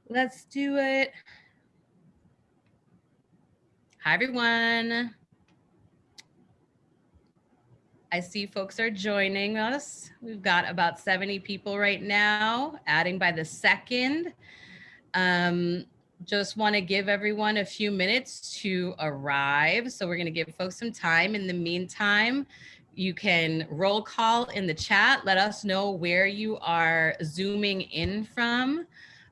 Let's do it. Hi, everyone. I see folks are joining us. We've got about 70 people right now, adding by the second. Um, just want to give everyone a few minutes to arrive. So we're going to give folks some time. In the meantime, you can roll call in the chat. Let us know where you are zooming in from.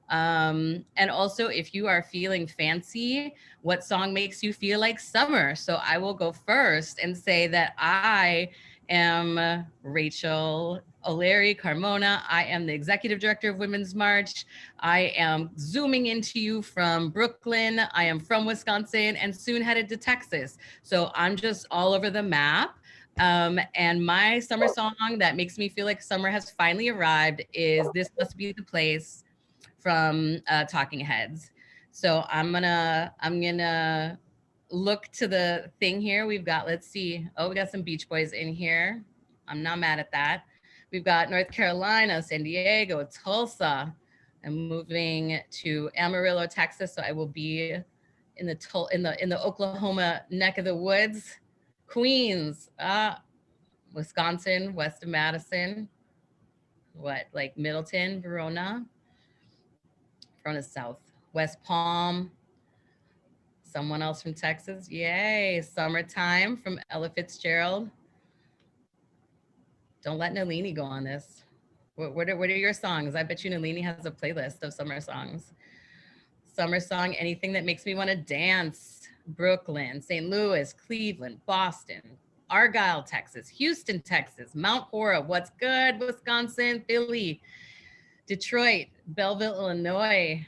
And also, if you are feeling fancy, what song makes you feel like summer? So I will go first and say that I am Rachel O'Leary Carmona. I am the executive director of Women's March. I am zooming into you from Brooklyn. I am from Wisconsin and soon headed to Texas. So I'm just all over the map. And my summer song that makes me feel like summer has finally arrived is This Must Be the Place from Talking Heads. So I'm gonna look to the thing here. We've got, let's see. Oh, we got some Beach Boys in here. I'm not mad at that. We've got North Carolina, San Diego, Tulsa. I'm moving to Amarillo, Texas. So I will be in the Oklahoma neck of the woods. Queens, Wisconsin, west of Madison. What, like Middleton, Verona? Verona South. West Palm. Someone else from Texas. Yay. Summertime from Ella Fitzgerald. Don't let Nelini go on this. What are your songs? I bet you Nelini has a playlist of summer songs. Summer song, anything that makes me want to dance. Brooklyn, St. Louis, Cleveland, Boston, Argyle, Texas, Houston, Texas, Mount Horeb, what's good, Wisconsin, Philly, Detroit, Belleville, Illinois,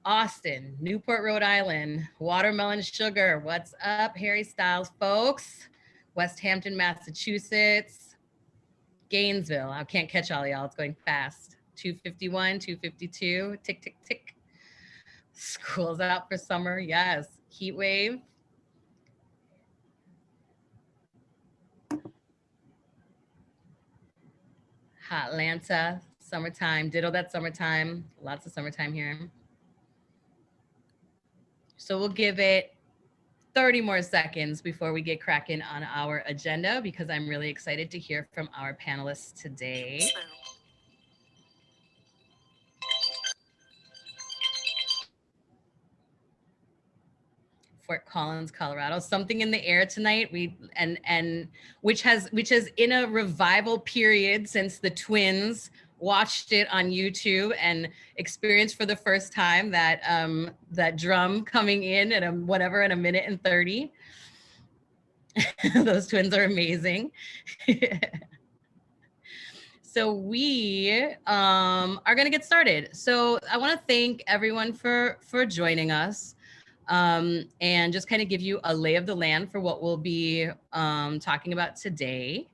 Austin, Newport, Rhode Island, Watermelon Sugar, what's up, Harry Styles, folks, West Hampton, Massachusetts, Gainesville, I can't catch all y'all, it's going fast, 251, 252, tick, tick, tick. School's out for summer, yes. Heat wave. Atlanta, summertime, ditto that summertime, lots of summertime here. So we'll give it 30 more seconds before we get cracking on our agenda because I'm really excited to hear from our panelists today. Fort Collins, Colorado. Something in the air tonight. Which has in a revival period since the twins watched it on YouTube and experienced for the first time that that drum coming in at a minute and 30. Those twins are amazing. So we are going to get started. So I want to thank everyone for joining us. And just kind of give you a lay of the land for what we'll be talking about today.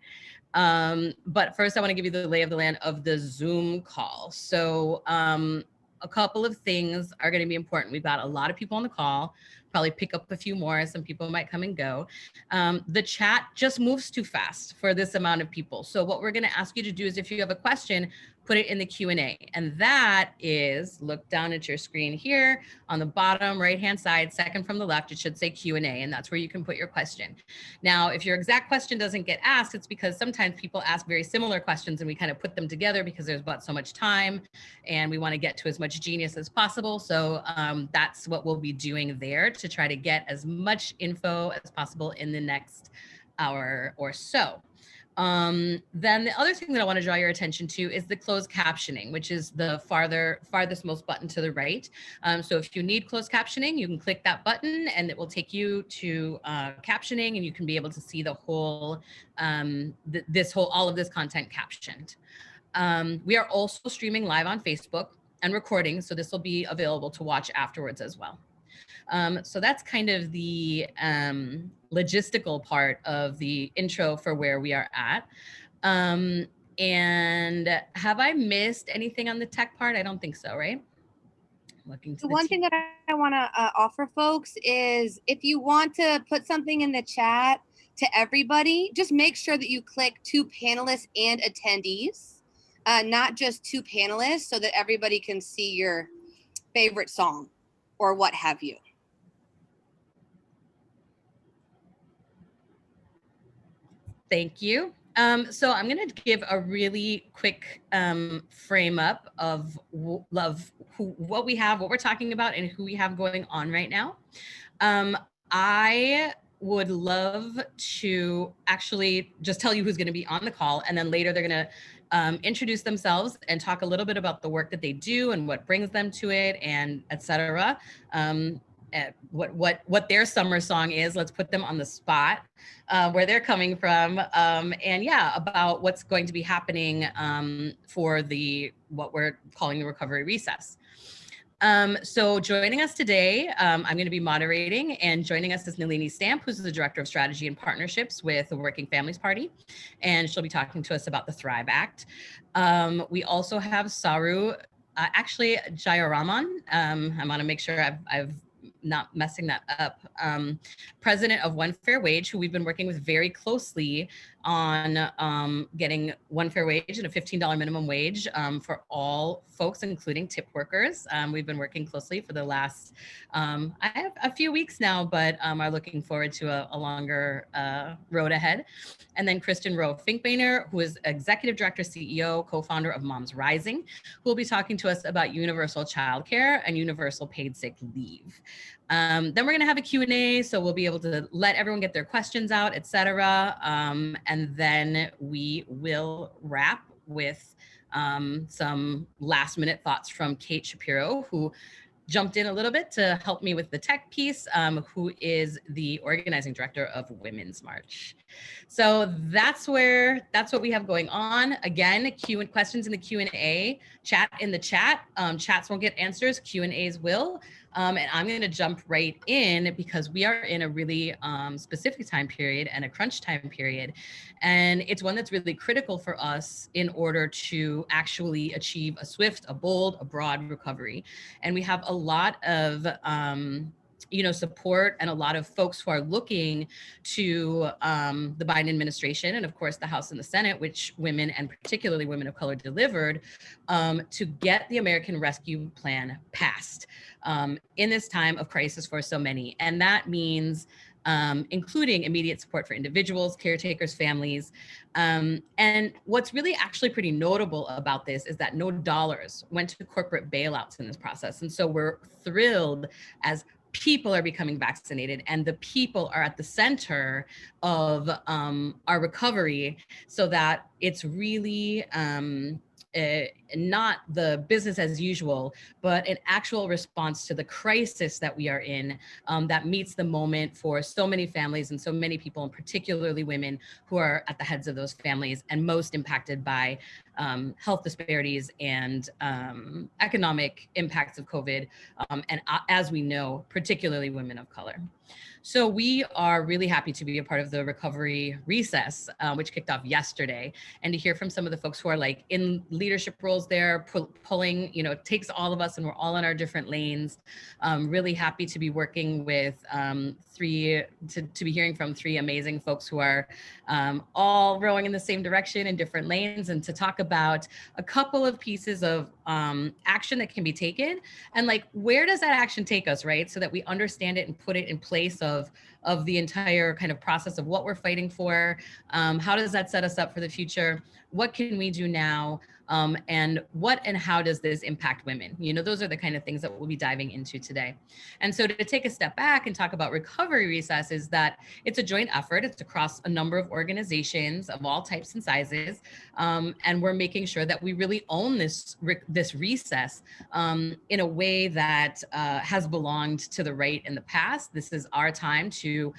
But first, I want to give you the lay of the land of the Zoom call. So a couple of things are going to be important. We've got a lot of people on the call, probably pick up a few more. Some people might come and go. The chat just moves too fast for this amount of people. So what we're going to ask you to do is if you have a question, put it in the Q&A. And that is, look down at your screen here on the bottom right-hand side, second from the left, it should say Q&A, and that's where you can put your question. Now, if your exact question doesn't get asked, it's because sometimes people ask very similar questions and we kind of put them together because there's about so much time and we want to get to as much genius as possible. So that's what we'll be doing there to try to get as much info as possible in the next hour or so. Then the other thing that I want to draw your attention to is the closed captioning, which is the farthest most button to the right. So if you need closed captioning, you can click that button and it will take you to captioning and you can be able to see the whole, all of this content captioned. We are also streaming live on Facebook and recording, so this will be available to watch afterwards as well. So that's kind of the logistical part of the intro for where we are at. And have I missed anything on the tech part? I don't think so, right? Looking to the one thing that I want to offer folks is if you want to put something in the chat to everybody, just make sure that you click to panelists and attendees. not just two panelists, so that everybody can see your favorite song or what have you. Thank you. So I'm going to give a really quick frame up of what we have, what we're talking about, and who we have going on right now. I would love to actually just tell you who's going to be on the call, and then later they're going to introduce themselves and talk a little bit about the work that they do and what brings them to it, and etc. What their summer song is. Let's put them on the spot, where they're coming from, and yeah, about what's going to be happening for what we're calling the recovery recess. So joining us today, I'm going to be moderating, and joining us is Nelini Stamp, who's the Director of Strategy and Partnerships with the Working Families Party, and she'll be talking to us about the Thrive Act. We also have Saru Jayaraman. I want to make sure I've not messing that up, president of One Fair Wage, who we've been working with very closely on getting one fair wage and a $15 minimum wage for all folks, including tip workers. We've been working closely for the last, I have a few weeks now, but are looking forward to a longer road ahead. And then Kristin Rowe-Finkbeiner, who is Executive Director, CEO, co-founder of Moms Rising, who will be talking to us about universal childcare and universal paid sick leave. Then we're going to have a Q&A, so we'll be able to let everyone get their questions out, etc. And then we will wrap with some last minute thoughts from Kate Shapiro, who jumped in a little bit to help me with the tech piece, who is the organizing director of Women's March. So that's what we have going on. Again, questions in the Q&A, chat in the chat. Chats won't get answers, Q&As will. And I'm going to jump right in because we are in a really specific time period and a crunch time period. And it's one that's really critical for us in order to actually achieve a swift, a bold, a broad recovery. And we have a lot of support and a lot of folks who are looking to the Biden administration and of course the House and the Senate, which women and particularly women of color delivered, to get the American Rescue Plan passed in this time of crisis for so many. And that means including immediate support for individuals, caretakers, families. And what's really actually pretty notable about this is that no dollars went to corporate bailouts in this process. And so we're thrilled as people are becoming vaccinated and the people are at the center of our recovery, so that it's really not the business as usual, but an actual response to the crisis that we are in, that meets the moment for so many families and so many people, and particularly women who are at the heads of those families and most impacted by health disparities and economic impacts of COVID, and as we know, particularly women of color. So we are really happy to be a part of the recovery recess, which kicked off yesterday, and to hear from some of the folks who are like in leadership roles there, pulling, it takes all of us and we're all in our different lanes. Really happy to be working with to be hearing from three amazing folks who are all rowing in the same direction in different lanes, and to talk about a couple of pieces of action that can be taken, and like, where does that action take us, right? So that we understand it and put it in place of the entire kind of process of what we're fighting for. How does that set us up for the future? What can we do now? And what and how does this impact women? Those are the kind of things that we'll be diving into today. And so to take a step back and talk about recovery recess, is that it's a joint effort. It's across a number of organizations of all types and sizes. And we're making sure that we really own this recess in a way that has belonged to the right in the past. This is our time to,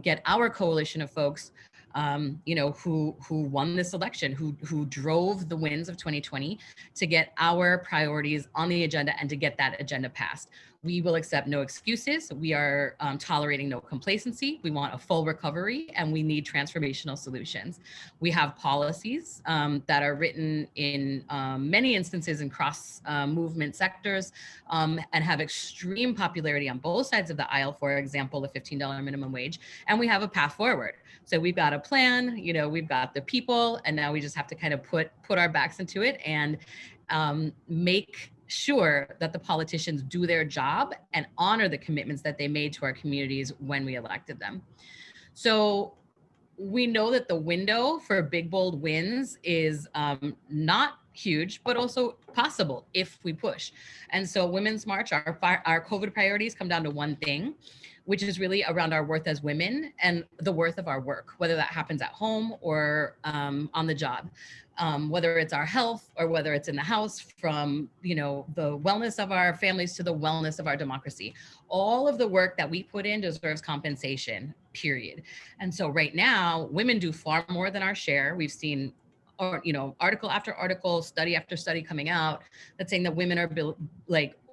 get our coalition of folks who won this election, who drove the wins of 2020, to get our priorities on the agenda and to get that agenda passed. We will accept no excuses. We are tolerating no complacency. We want a full recovery, and we need transformational solutions. We have policies that are written in many instances in cross movement sectors and have extreme popularity on both sides of the aisle. For example, the $15 minimum wage, and we have a path forward. So we've got a plan, you know, we've got the people, and now we just have to kind of put our backs into it and make sure that the politicians do their job and honor the commitments that they made to our communities when we elected them. So we know that the window for big, bold wins is not huge, but also possible if we push. And so Women's March, our COVID priorities come down to one thing, which is really around our worth as women and the worth of our work, whether that happens at home or on the job. Whether it's our health or whether it's in the house, from, you know, the wellness of our families to the wellness of our democracy. All of the work that we put in deserves compensation, period. And so right now, women do far more than our share. We've seen, or, you know, article after article, study after study coming out that's saying that women are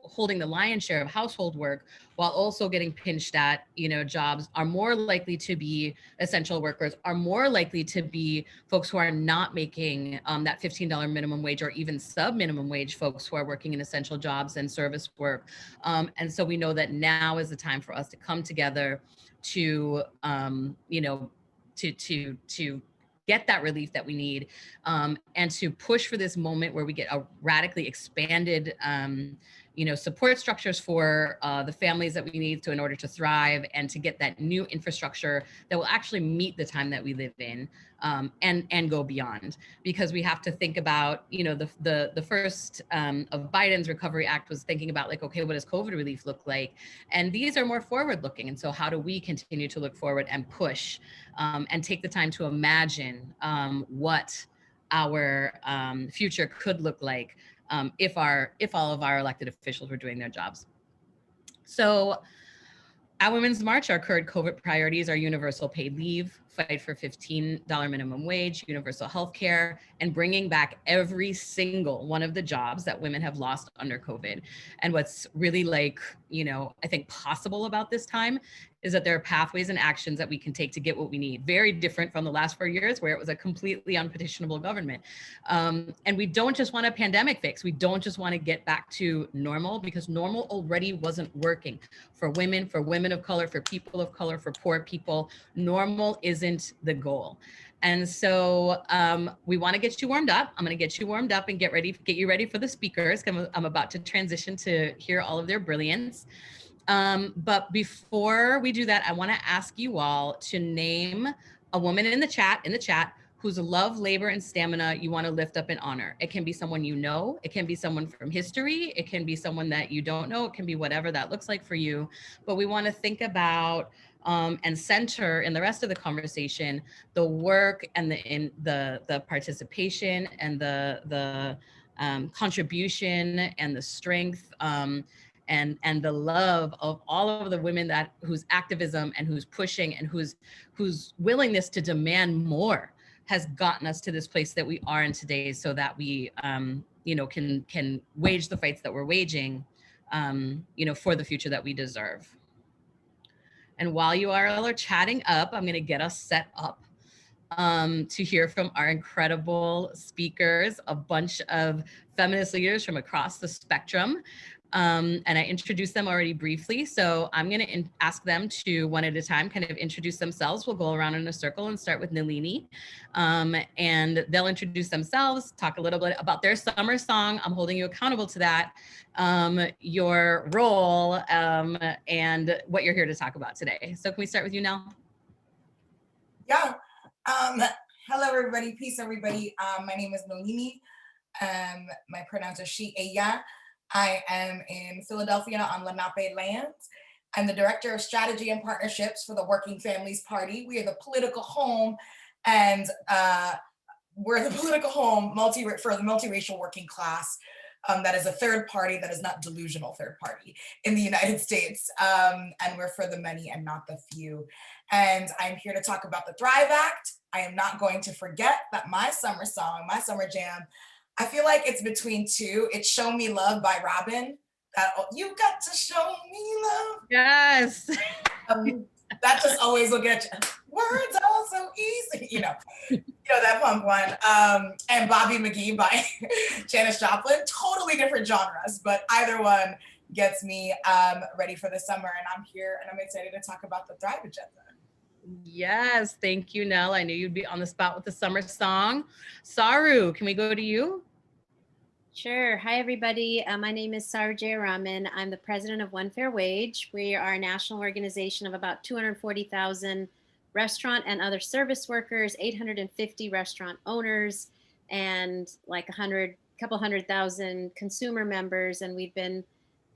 holding the lion's share of household work, while also getting pinched at, you know, jobs, are more likely to be essential workers, are more likely to be folks who are not making that $15 minimum wage, or even sub minimum wage folks who are working in essential jobs and service work. And so we know that now is the time for us to come together to, you know, to get that relief that we need, and to push for this moment where we get a radically expanded, you know, support structures for the families that we need to, in order to thrive, and to get that new infrastructure that will actually meet the time that we live in, and go beyond. Because we have to think about, you know, the first of Biden's Recovery Act was thinking about, like, okay, what does COVID relief look like? And these are more forward looking. And so how do we continue to look forward and push and take the time to imagine what our future could look like if all of our elected officials were doing their jobs. So at Women's March, our current COVID priorities are universal paid leave, fight for $15 minimum wage, universal health care, and bringing back every single one of the jobs that women have lost under COVID. And what's really, like, you know, I think possible about this time is that there are pathways and actions that we can take to get what we need. Very different from the last 4 years, where it was a completely unpetitionable government. And we don't just want a pandemic fix. We don't just want to get back to normal, because normal already wasn't working for women of color, for people of color, for poor people. Normal isn't the goal. And so we want to get you warmed up. I'm going to get you warmed up and get you ready for the speakers. I'm about to transition to hear all of their brilliance. But before we do that, I want to ask you all to name a woman in the chat whose love, labor, and stamina you want to lift up and honor. It can be someone you know, it can be someone from history, it can be someone that you don't know, it can be whatever that looks like for you. But we want to think about and center in the rest of the conversation the work and the participation and the contribution and the strength and the love of all of the women whose activism and whose pushing and whose willingness to demand more has gotten us to this place that we are in today, so that we you know, can wage the fights that we're waging, you know, for the future that we deserve. And while you all are chatting up, I'm going to get us set up to hear from our incredible speakers, a bunch of feminist leaders from across the spectrum. And I introduced them already briefly, so I'm going to ask them to, one at a time, kind of introduce themselves. We'll go around in a circle and start with Nelini, and they'll introduce themselves, talk a little bit about their summer song. I'm holding you accountable to that, your role, and what you're here to talk about today. So can we start with you, Nell? Yeah. Hello, everybody. Peace, everybody. My name is Nelini. My pronouns are she, ella. I am in Philadelphia on Lenape lands. I'm the Director of Strategy and Partnerships for the Working Families Party. We are the political home, and we're the political home for the multiracial working class. That is a third party that is not delusional third party in the United States. And we're for the many and not the few. And I'm here to talk about the Thrive Act. I am not going to forget that my summer song, my summer jam, I feel like it's between two. It's Show Me Love by Robin. You got to show me love. Yes. That just always look at you. Words are so easy, that punk one. And Bobby McGee by Janis Joplin, totally different genres, but either one gets me ready for the summer. And I'm here and I'm excited to talk about the Thrive Agenda. Yes, thank you, Nell. I knew you'd be on the spot with the summer song. Saru, can we go to you? Sure. Hi, everybody. My name is Saru Jayaraman. I'm the president of One Fair Wage. We are a national organization of about 240,000 restaurant and other service workers, 850 restaurant owners, and like a couple 100,000 consumer members. And we've been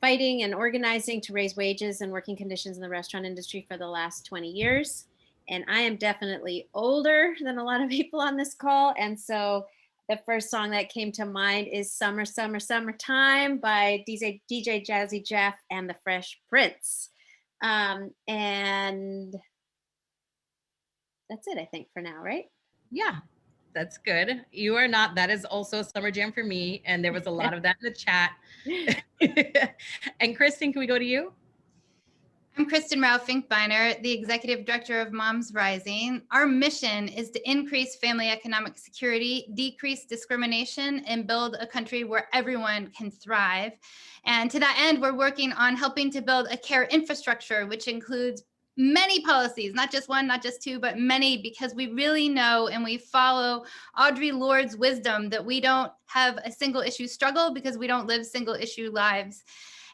fighting and organizing to raise wages and working conditions in the restaurant industry for the last 20 years. And I am definitely older than a lot of people on this call. And so the first song that came to mind is Summer, Summer, Summertime by DJ Jazzy Jeff and the Fresh Prince. And that's it, I think, for now, right? Yeah, that's good. You are not, that is also a summer jam for me. And there was a lot of that in the chat. And Kristin, can we go to you? I'm Kristin Rowe-Finkbeiner, the Executive Director of Moms Rising. Our mission is to increase family economic security, decrease discrimination, and build a country where everyone can thrive. And to that end, we're working on helping to build a care infrastructure, which includes many policies, not just one, not just two, but many, because we really know and we follow Audre Lorde's wisdom that we don't have a single issue struggle because we don't live single issue lives.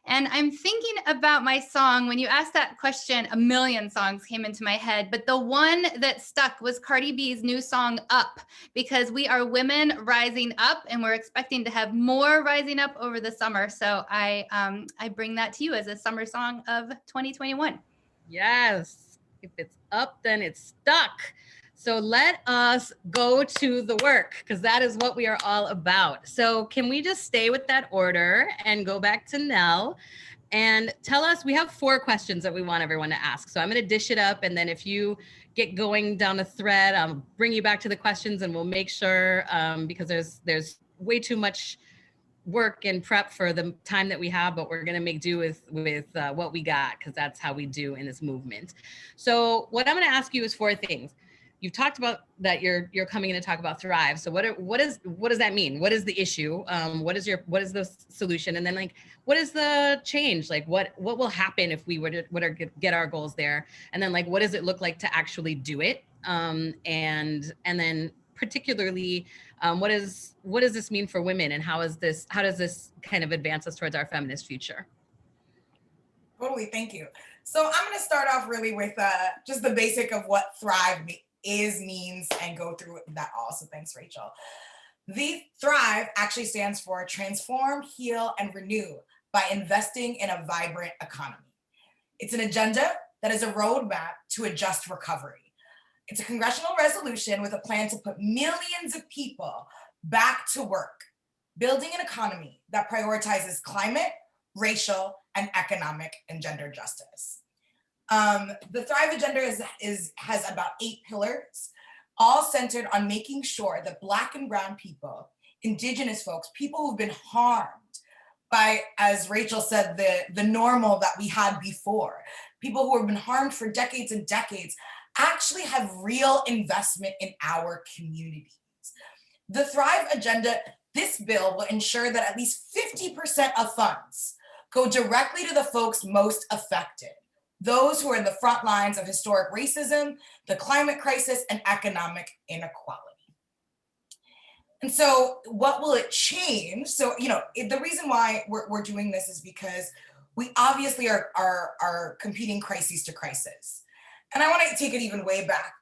And I'm thinking about my song. When you asked that question, a million songs came into my head, but the one that stuck was Cardi B's new song, Up, because we are women rising up and we're expecting to have more rising up over the summer. So I bring that to you as a summer song of 2021. Yes, if it's up, then it's stuck. So let us go to the work, because that is what we are all about. So can we just stay with that order and go back to Nell and tell us, we have 4 questions that we want everyone to ask. So I'm going to dish it up. And then if you get going down a thread, I'll bring you back to the questions and we'll make sure, because there's way too much work and prep for the time that we have, but we're going to make do with what we got, because that's how we do in this movement. So what I'm going to ask you is 4 things. You've talked about that you're coming in to talk about Thrive. So what does that mean? What is the issue? What is the solution? And then like, what is the change? Like what will happen if we were to get our goals there? And then like, what does it look like to actually do it? And then particularly, what does this mean for women, and how does this kind of advance us towards our feminist future? Totally, thank you. So I'm going to start off really with just the basic of what Thrive means, and go through that all. So thanks, Rachel. The Thrive actually stands for Transform, Heal, and Renew by Investing in a Vibrant Economy. It's an agenda that is a roadmap to a just recovery. It's a congressional resolution with a plan to put millions of people back to work, building an economy that prioritizes climate, racial, and economic and gender justice. The Thrive Agenda has about 8 pillars, all centered on making sure that Black and Brown people, Indigenous folks, people who've been harmed by, as Rachel said, the normal that we had before, people who have been harmed for decades and decades, actually have real investment in our communities. The Thrive Agenda, this bill will ensure that at least 50% of funds go directly to the folks most affected, those who are in the front lines of historic racism, the climate crisis, and economic inequality. And so what will it change? So, the reason why we're doing this is because we obviously are competing crises to crisis. And I want to take it even way back.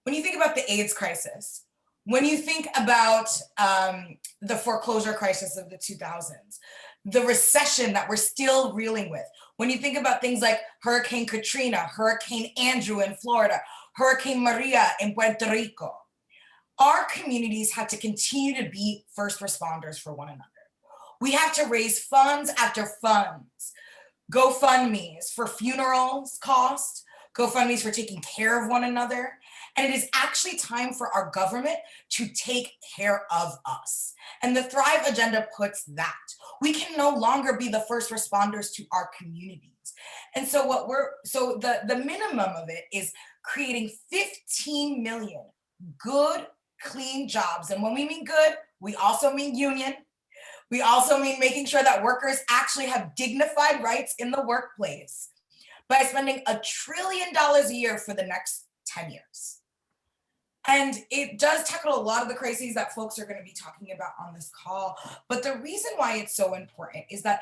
When you think about the AIDS crisis, when you think about the foreclosure crisis of the 2000s, the recession that we're still reeling with, when you think about things like Hurricane Katrina, Hurricane Andrew in Florida, Hurricane Maria in Puerto Rico, our communities had to continue to be first responders for one another. We have to raise funds after funds, GoFundMes for funerals cost, GoFundMes for taking care of one another. And it is actually time for our government to take care of us. And the Thrive Agenda puts that. We can no longer be the first responders to our communities. And so the minimum of it is creating 15 million good, clean jobs. And when we mean good, we also mean union. We also mean making sure that workers actually have dignified rights in the workplace by spending $1 trillion a year for the next 10 years. And it does tackle a lot of the crises that folks are going to be talking about on this call. But the reason why it's so important is that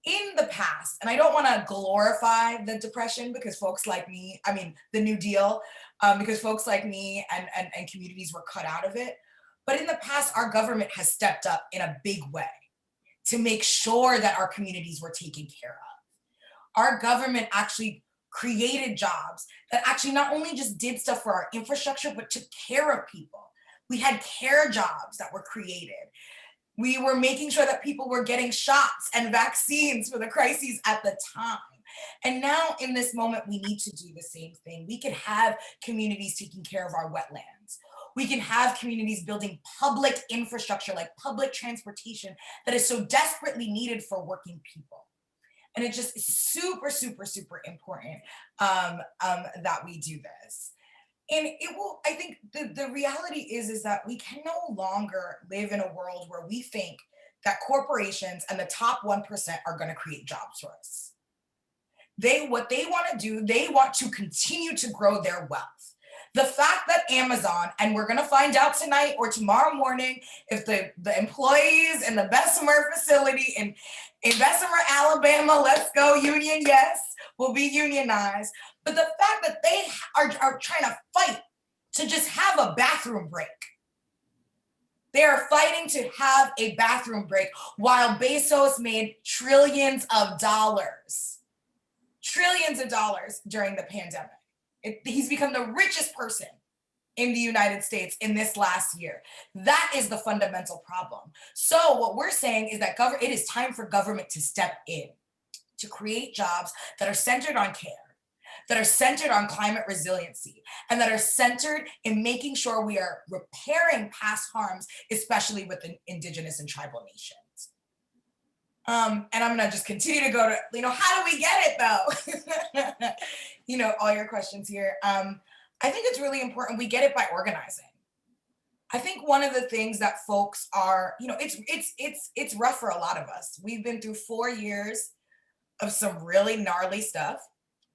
in the past, and I don't want to glorify the Depression because folks like me, I mean, the New Deal, because folks like me and communities were cut out of it. But in the past, our government has stepped up in a big way to make sure that our communities were taken care of. Our government actually created jobs that actually not only just did stuff for our infrastructure, but took care of people. We had care jobs that were created. We were making sure that people were getting shots and vaccines for the crises at the time. And now in this moment, we need to do the same thing. We can have communities taking care of our wetlands. We can have communities building public infrastructure like public transportation that is so desperately needed for working people. And it just is super, super, super important that we do this. And it will, I think the reality is that we can no longer live in a world where we think that corporations and the top 1% are going to create jobs for us. What they want to do, they want to continue to grow their wealth. The fact that Amazon, and we're going to find out tonight or tomorrow morning if the employees in the Bessemer facility in Bessemer, Alabama, let's go union, yes, will be unionized. But the fact that they are trying to fight to just have a bathroom break. They are fighting to have a bathroom break while Bezos made trillions of dollars during the pandemic. He's become the richest person in the United States in this last year. That is the fundamental problem. So what we're saying is that it is time for government to step in, to create jobs that are centered on care, that are centered on climate resiliency, and that are centered in making sure we are repairing past harms, especially with the indigenous and tribal nations. And I'm gonna just continue to go to, how do we get it though? All your questions here. I think it's really important we get it by organizing. I think one of the things that folks are, it's rough for a lot of us. We've been through 4 years of some really gnarly stuff.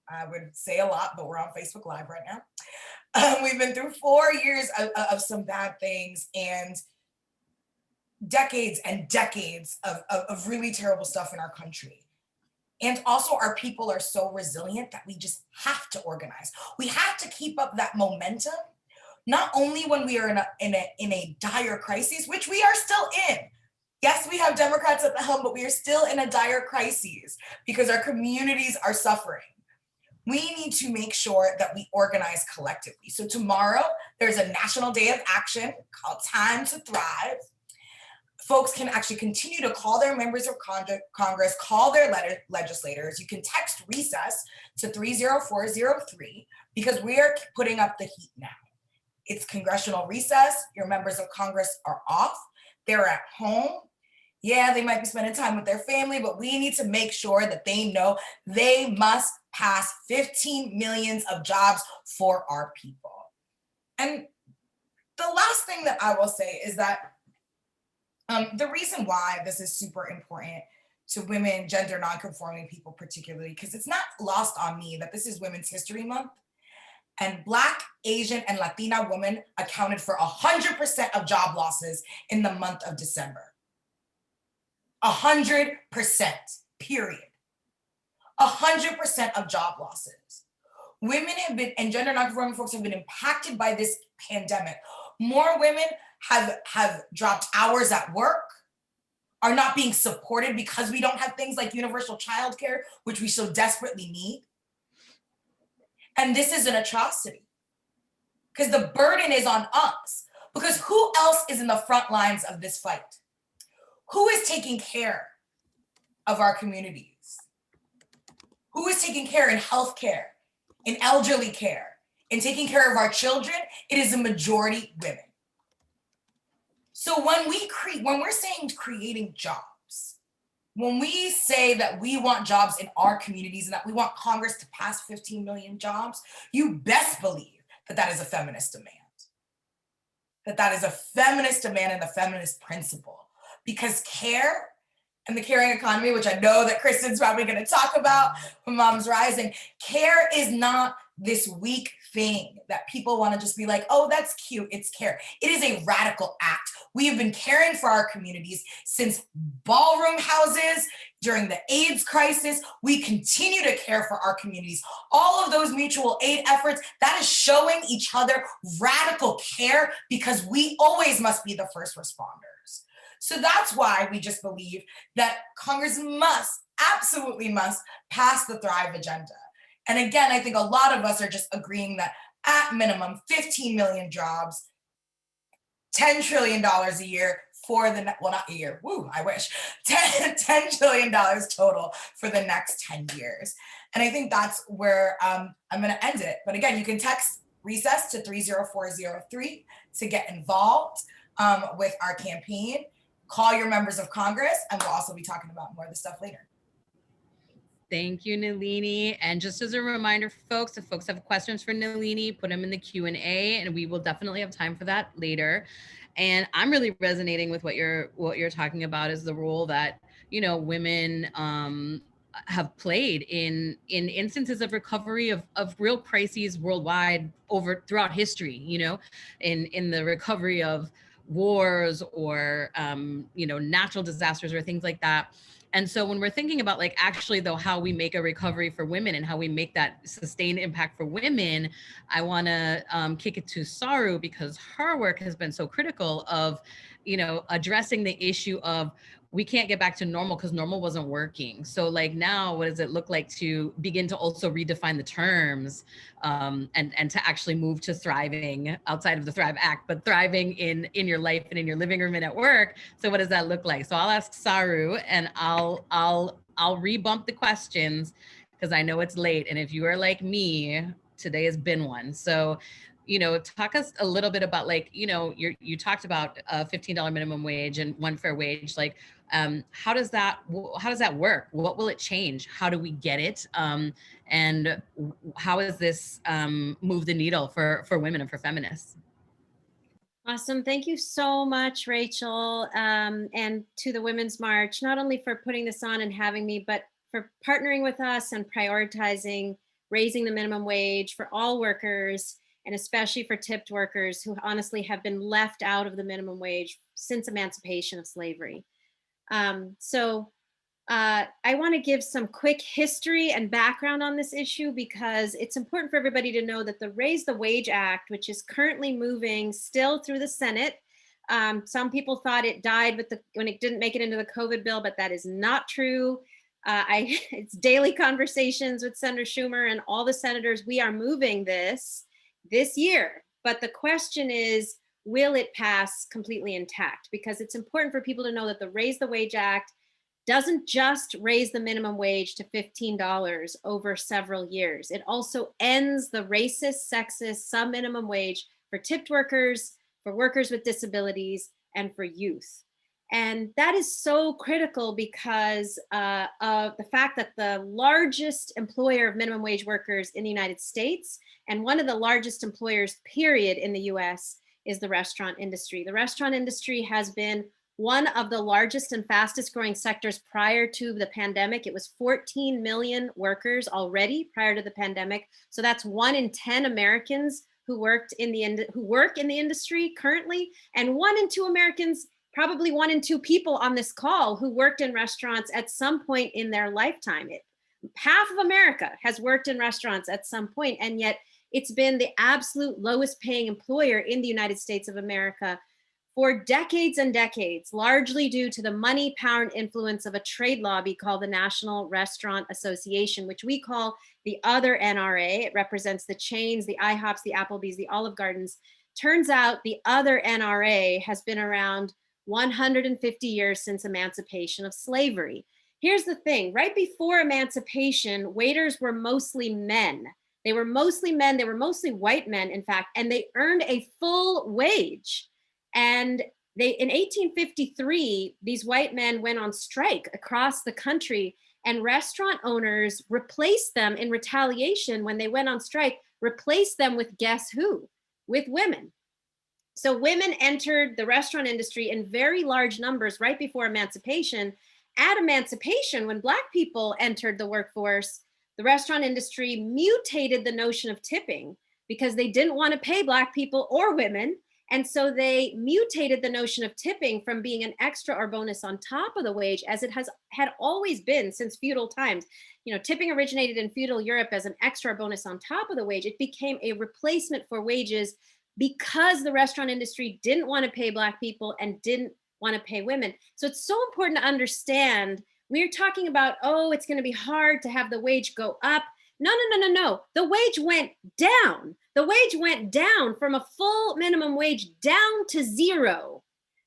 I would say a lot, but we're on Facebook Live right now. We've been through 4 years of some bad things and decades and decades of really terrible stuff in our country. And also our people are so resilient that we just have to organize. We have to keep up that momentum, not only when we are in a dire crisis, which we are still in. Yes, we have Democrats at the helm, but we are still in a dire crisis because our communities are suffering. We need to make sure that we organize collectively. So tomorrow, there's a National Day of Action called Time to Thrive. Folks can actually continue to call their members of Congress, call their legislators. You can text recess to 30403 because we are putting up the heat now. It's congressional recess. Your members of Congress are off. They're at home. Yeah, they might be spending time with their family, but we need to make sure that they know they must pass 15 million of jobs for our people. And the last thing that I will say is that the reason why this is super important to women, gender nonconforming people particularly, because it's not lost on me that this is Women's History Month, and Black, Asian, and Latina women accounted for 100% of job losses in the month of December. 100%, period. 100% of job losses. Women have been, and gender nonconforming folks have been impacted by this pandemic. More women have dropped hours at work, are not being supported because we don't have things like universal childcare, which we so desperately need. And this is an atrocity because the burden is on us, because who else is in the front lines of this fight? Who is taking care of our communities? Who is taking care in healthcare, in elderly care, in taking care of our children, it is a majority women. So when we're saying creating jobs, when we say that we want jobs in our communities and that we want Congress to pass 15 million jobs, you best believe that that is a feminist demand. That is a feminist demand and a feminist principle. Because care and the caring economy, which I know that Kristin's probably going to talk about when Moms Rising, care is not this weak thing that people want to just be like, oh, that's cute, it's care. It is a radical act. We have been caring for our communities since ballroom houses, during the AIDS crisis. We continue to care for our communities. All of those mutual aid efforts, that is showing each other radical care because we always must be the first responders. So that's why we just believe that Congress must, absolutely must, pass the Thrive agenda. And again, I think a lot of us are just agreeing that at minimum 15 million jobs, $10 trillion a year for the, well, not a year, woo, I wish, $10 trillion total for the next 10 years. And I think that's where I'm gonna end it. But again, you can text recess to 30403 to get involved with our campaign. Call your members of Congress, and we'll also be talking about more of this stuff later. Thank you, Nelini. And just as a reminder, folks, if folks have questions for Nelini, put them in the Q&A, and we will definitely have time for that later. And I'm really resonating with what you're talking about, is the role that, you know, women have played in instances of recovery of real crises worldwide throughout history, you know, in the recovery of wars or natural disasters or things like that. And so when we're thinking about, like, actually though, how we make a recovery for women and how we make that sustained impact for women, I want to kick it to Saru, because her work has been so critical of, you know, addressing the issue of we can't get back to normal because normal wasn't working. So like now, what does it look like to begin to also redefine the terms and to actually move to thriving outside of the Thrive Act, but thriving in your life and in your living room and at work. So what does that look like? So I'll ask Saru, and I'll rebump the questions because I know it's late. And if you are like me, today has been one. So, you know, talk us a little bit about, like, you know, you talked about a $15 minimum wage and one fair wage. Like, how does that work? What will it change? How do we get it? And how is this move the needle for women and for feminists? Awesome. Thank you so much, Rachel, and to the Women's March, not only for putting this on and having me, but for partnering with us and prioritizing raising the minimum wage for all workers, and especially for tipped workers who honestly have been left out of the minimum wage since emancipation of slavery. I want to give some quick history and background on this issue, because it's important for everybody to know that the Raise the Wage Act, which is currently moving still through the Senate, some people thought it died when it didn't make it into the COVID bill, but that is not true. It's daily conversations with Senator Schumer and all the senators. We are moving this year, but the question is, will it pass completely intact? Because it's important for people to know that the Raise the Wage Act doesn't just raise the minimum wage to $15 over several years. It also ends the racist, sexist sub-minimum wage for tipped workers, for workers with disabilities, and for youth. And that is so critical because of the fact that the largest employer of minimum wage workers in the United States, and one of the largest employers, period, in the US, is the restaurant industry. The restaurant industry has been one of the largest and fastest growing sectors prior to the pandemic. It was 14 million workers already prior to the pandemic. So that's 1 in 10 Americans who work in the industry currently, and 1 in 2 Americans, probably 1 in 2 people on this call, who worked in restaurants at some point in their lifetime. Half of America has worked in restaurants at some point, and yet it's been the absolute lowest paying employer in the United States of America for decades and decades, largely due to the money, power, and influence of a trade lobby called the National Restaurant Association, which we call the other NRA. It represents the chains, the IHOPs, the Applebee's, the Olive Gardens. Turns out the other NRA has been around 150 years since emancipation of slavery. Here's the thing, right before emancipation, waiters were mostly men. They were mostly men. They were mostly white men, in fact, and they earned a full wage. And in 1853, these white men went on strike across the country, and restaurant owners replaced them in retaliation when they went on strike, replaced them with guess who? With women. So women entered the restaurant industry in very large numbers right before emancipation. At emancipation, when Black people entered the workforce, the restaurant industry mutated the notion of tipping because they didn't want to pay Black people or women. And so they mutated the notion of tipping from being an extra or bonus on top of the wage, as it had always been since feudal times. You know, tipping originated in feudal Europe as an extra or bonus on top of the wage. It became a replacement for wages because the restaurant industry didn't want to pay Black people and didn't want to pay women. So it's so important to understand, we're talking about, oh, it's going to be hard to have the wage go up. No. The wage went down. The wage went down from a full minimum wage down to zero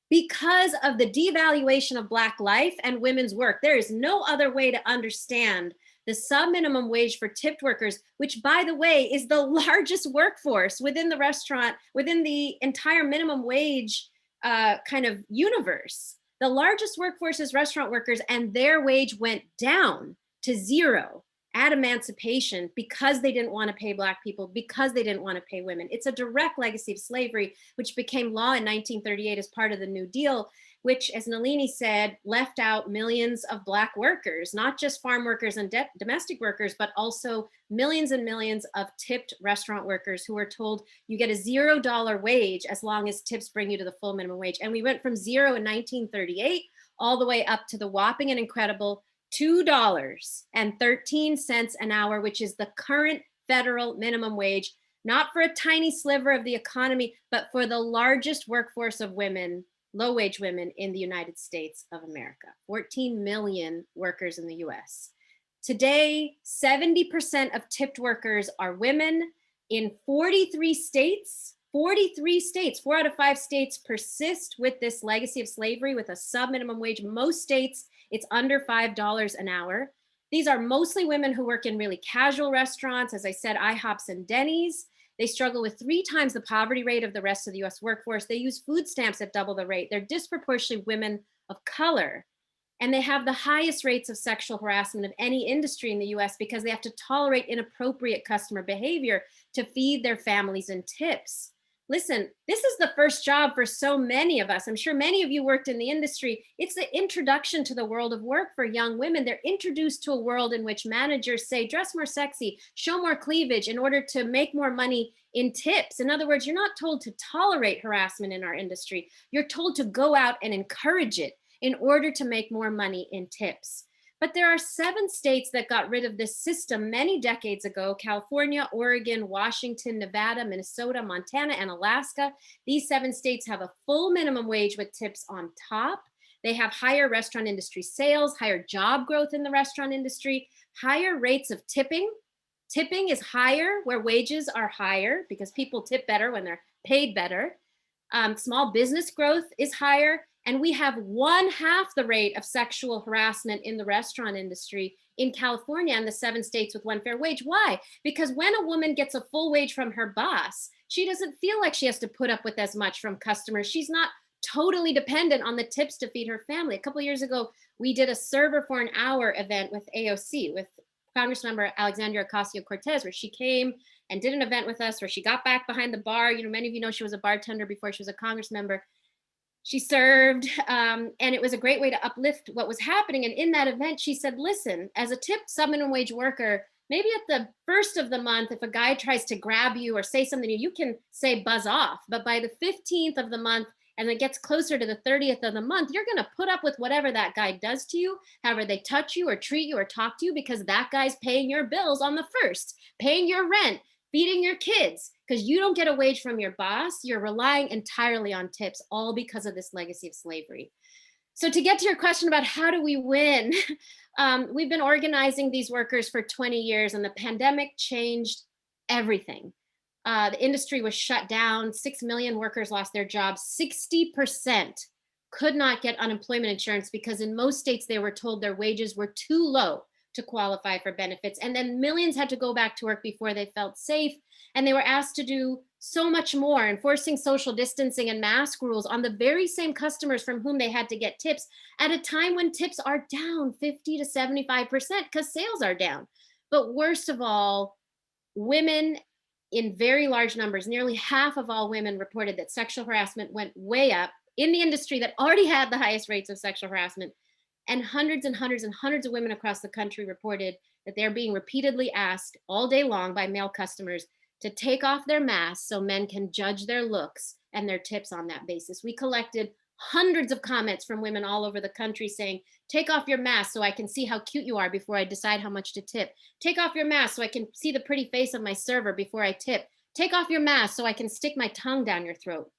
because of the devaluation of Black life and women's work. There is no other way to understand the sub-minimum wage for tipped workers, which, by the way, is the largest workforce within the restaurant, within the entire minimum wage kind of universe. The largest workforce is restaurant workers, and their wage went down to zero at emancipation because they didn't want to pay Black people, because they didn't want to pay women. It's a direct legacy of slavery, which became law in 1938 as part of the New Deal, which, as Nelini said, left out millions of Black workers, not just farm workers and domestic workers, but also millions and millions of tipped restaurant workers who were told you get a $0 wage as long as tips bring you to the full minimum wage. And we went from zero in 1938 all the way up to the whopping and incredible $2.13 an hour, which is the current federal minimum wage, not for a tiny sliver of the economy, but for the largest workforce of women, low-wage women in the United States of America, 14 million workers in the US. Today, 70% of tipped workers are women. In 43 states, 4 out of 5 states persist with this legacy of slavery with a sub-minimum wage. Most states, it's under $5 an hour. These are mostly women who work in really casual restaurants, as I said, IHOPs and Denny's. They struggle with 3 times the poverty rate of the rest of the US workforce. They use food stamps at double the rate. They're disproportionately women of color. And they have the highest rates of sexual harassment of any industry in the US because they have to tolerate inappropriate customer behavior to feed their families in tips. Listen, this is the first job for so many of us. I'm sure many of you worked in the industry. It's the introduction to the world of work for young women. They're introduced to a world in which managers say, dress more sexy, show more cleavage in order to make more money in tips. In other words, you're not told to tolerate harassment in our industry. You're told to go out and encourage it in order to make more money in tips. But there are 7 states that got rid of this system many decades ago: California, Oregon, Washington, Nevada, Minnesota, Montana, and Alaska. These 7 states have a full minimum wage with tips on top. They have higher restaurant industry sales, higher job growth in the restaurant industry, higher rates of tipping. Tipping is higher where wages are higher because people tip better when they're paid better. Small business growth is higher. And we have 1/2 the rate of sexual harassment in the restaurant industry in California and the 7 states with one fair wage. Why? Because when a woman gets a full wage from her boss, she doesn't feel like she has to put up with as much from customers. She's not totally dependent on the tips to feed her family. A couple of years ago, we did a server for an hour event with AOC, with Congressmember Alexandria Ocasio-Cortez, where she came and did an event with us, where she got back behind the bar. You know, many of you know she was a bartender before she was a Congress member. She served, and it was a great way to uplift what was happening. And in that event, she said, listen, as a tipped sub-minimum wage worker, maybe at the first of the month, if a guy tries to grab you or say something to you, you can say buzz off. But by the 15th of the month, and it gets closer to the 30th of the month, you're going to put up with whatever that guy does to you, however they touch you or treat you or talk to you, because that guy's paying your bills on the first, paying your rent, feeding your kids, because you don't get a wage from your boss. You're relying entirely on tips, all because of this legacy of slavery. So to get to your question about how do we win, we've been organizing these workers for 20 years, and the pandemic changed everything. The industry was shut down. 6 million workers lost their jobs. 60% could not get unemployment insurance because in most states they were told their wages were too low to qualify for benefits. And then millions had to go back to work before they felt safe. And they were asked to do so much more, enforcing social distancing and mask rules on the very same customers from whom they had to get tips at a time when tips are down 50 to 75% because sales are down. But worst of all, women in very large numbers, nearly half of all women reported that sexual harassment went way up in the industry that already had the highest rates of sexual harassment. And hundreds and hundreds and hundreds of women across the country reported that they're being repeatedly asked all day long by male customers to take off their masks so men can judge their looks and their tips on that basis. We collected hundreds of comments from women all over the country saying, take off your mask so I can see how cute you are before I decide how much to tip. Take off your mask so I can see the pretty face of my server before I tip. Take off your mask so I can stick my tongue down your throat.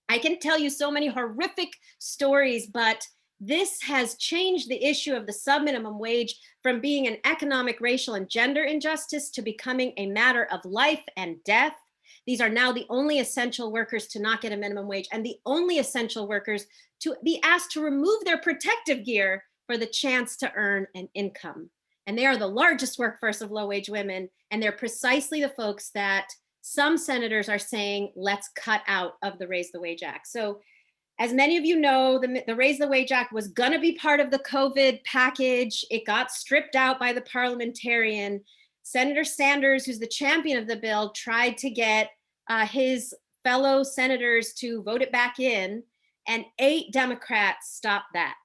I can tell you so many horrific stories, but this has changed the issue of the subminimum wage from being an economic, racial, and gender injustice to becoming a matter of life and death. These are now the only essential workers to not get a minimum wage and the only essential workers to be asked to remove their protective gear for the chance to earn an income. And they are the largest workforce of low-wage women, and they're precisely the folks that some senators are saying, let's cut out of the Raise the Wage Act. So as many of you know, the Raise the Wage Act was going to be part of the COVID package. It got stripped out by the parliamentarian. Senator Sanders, who's the champion of the bill, tried to get his fellow senators to vote it back in, and 8 Democrats stopped that.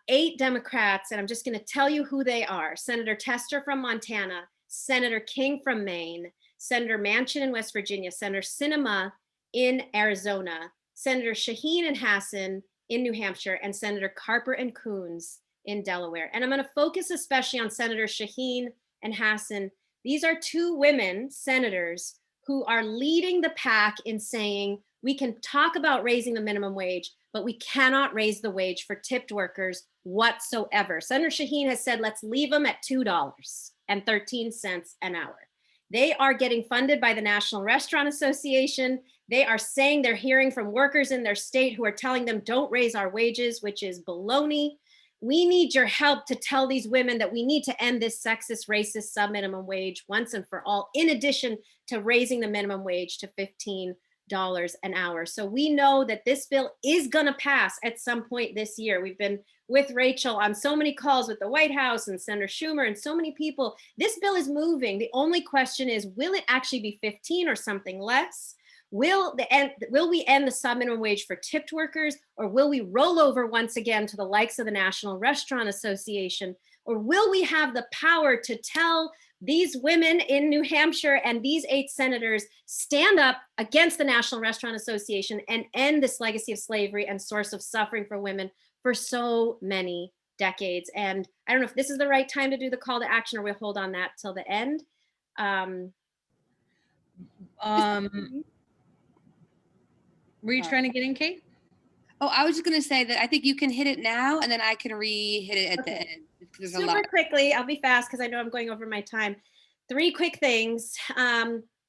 8 Democrats, and I'm just going to tell you who they are. Senator Tester from Montana, Senator King from Maine, Senator Manchin in West Virginia, Senator Sinema in Arizona, Senator Shaheen and Hassan in New Hampshire, and Senator Carper and Coons in Delaware. And I'm going to focus especially on Senator Shaheen and Hassan. These are 2 women senators who are leading the pack in saying we can talk about raising the minimum wage, but we cannot raise the wage for tipped workers whatsoever. Senator Shaheen has said, let's leave them at $2.13 an hour. They are getting funded by the National Restaurant Association. They are saying they're hearing from workers in their state who are telling them don't raise our wages, which is baloney. We need your help to tell these women that we need to end this sexist, racist subminimum wage once and for all, in addition to raising the minimum wage to $15 an hour. So we know that this bill is going to pass at some point this year. We've been with Rachel on so many calls with the White House and Senator Schumer and so many people. This bill is moving. The only question is, will it actually be 15 or something less? Will we end the subminimum wage for tipped workers, or will we roll over once again to the likes of the National Restaurant Association? Or will we have the power to tell these women in New Hampshire and these 8 senators stand up against the National Restaurant Association and end this legacy of slavery and source of suffering for women for so many decades? And I don't know if this is the right time to do the call to action, or we'll hold on that till the end. Were you trying to get in, Kate? Oh, I was just going to say that I think you can hit it now, and then I can re-hit it at the end. There's Super quickly, I'll be fast because I know I'm going over my time. 3 quick things.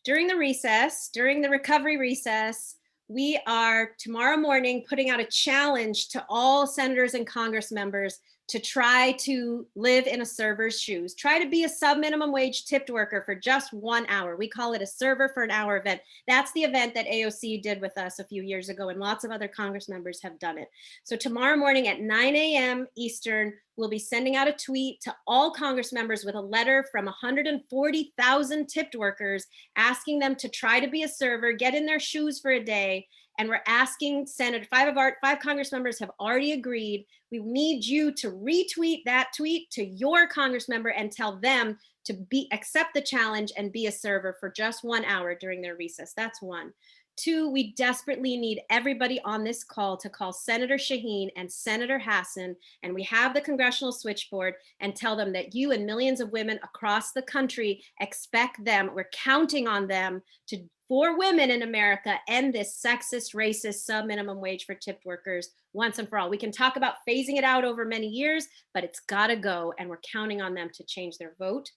During the recovery recess, we are tomorrow morning putting out a challenge to all senators and Congress members to try to live in a server's shoes. Try to be a sub-minimum wage tipped worker for just 1 hour. We call it a server for an hour event. That's the event that AOC did with us a few years ago, and lots of other Congress members have done it. So tomorrow morning at 9 a.m. Eastern, we'll be sending out a tweet to all Congress members with a letter from 140,000 tipped workers asking them to try to be a server, get in their shoes for a day. And we're asking Senator, 5 Congress members have already agreed. We need you to retweet that tweet to your Congress member and tell them to accept the challenge and be a server for just 1 hour during their recess. That's 1. 2, we desperately need everybody on this call to call Senator Shaheen and Senator Hassan, and we have the congressional switchboard, and tell them that you and millions of women across the country expect them, we're counting on them to, for women in America, end this sexist, racist sub-minimum wage for tipped workers once and for all. We can talk about phasing it out over many years, but it's gotta go, and we're counting on them to change their vote.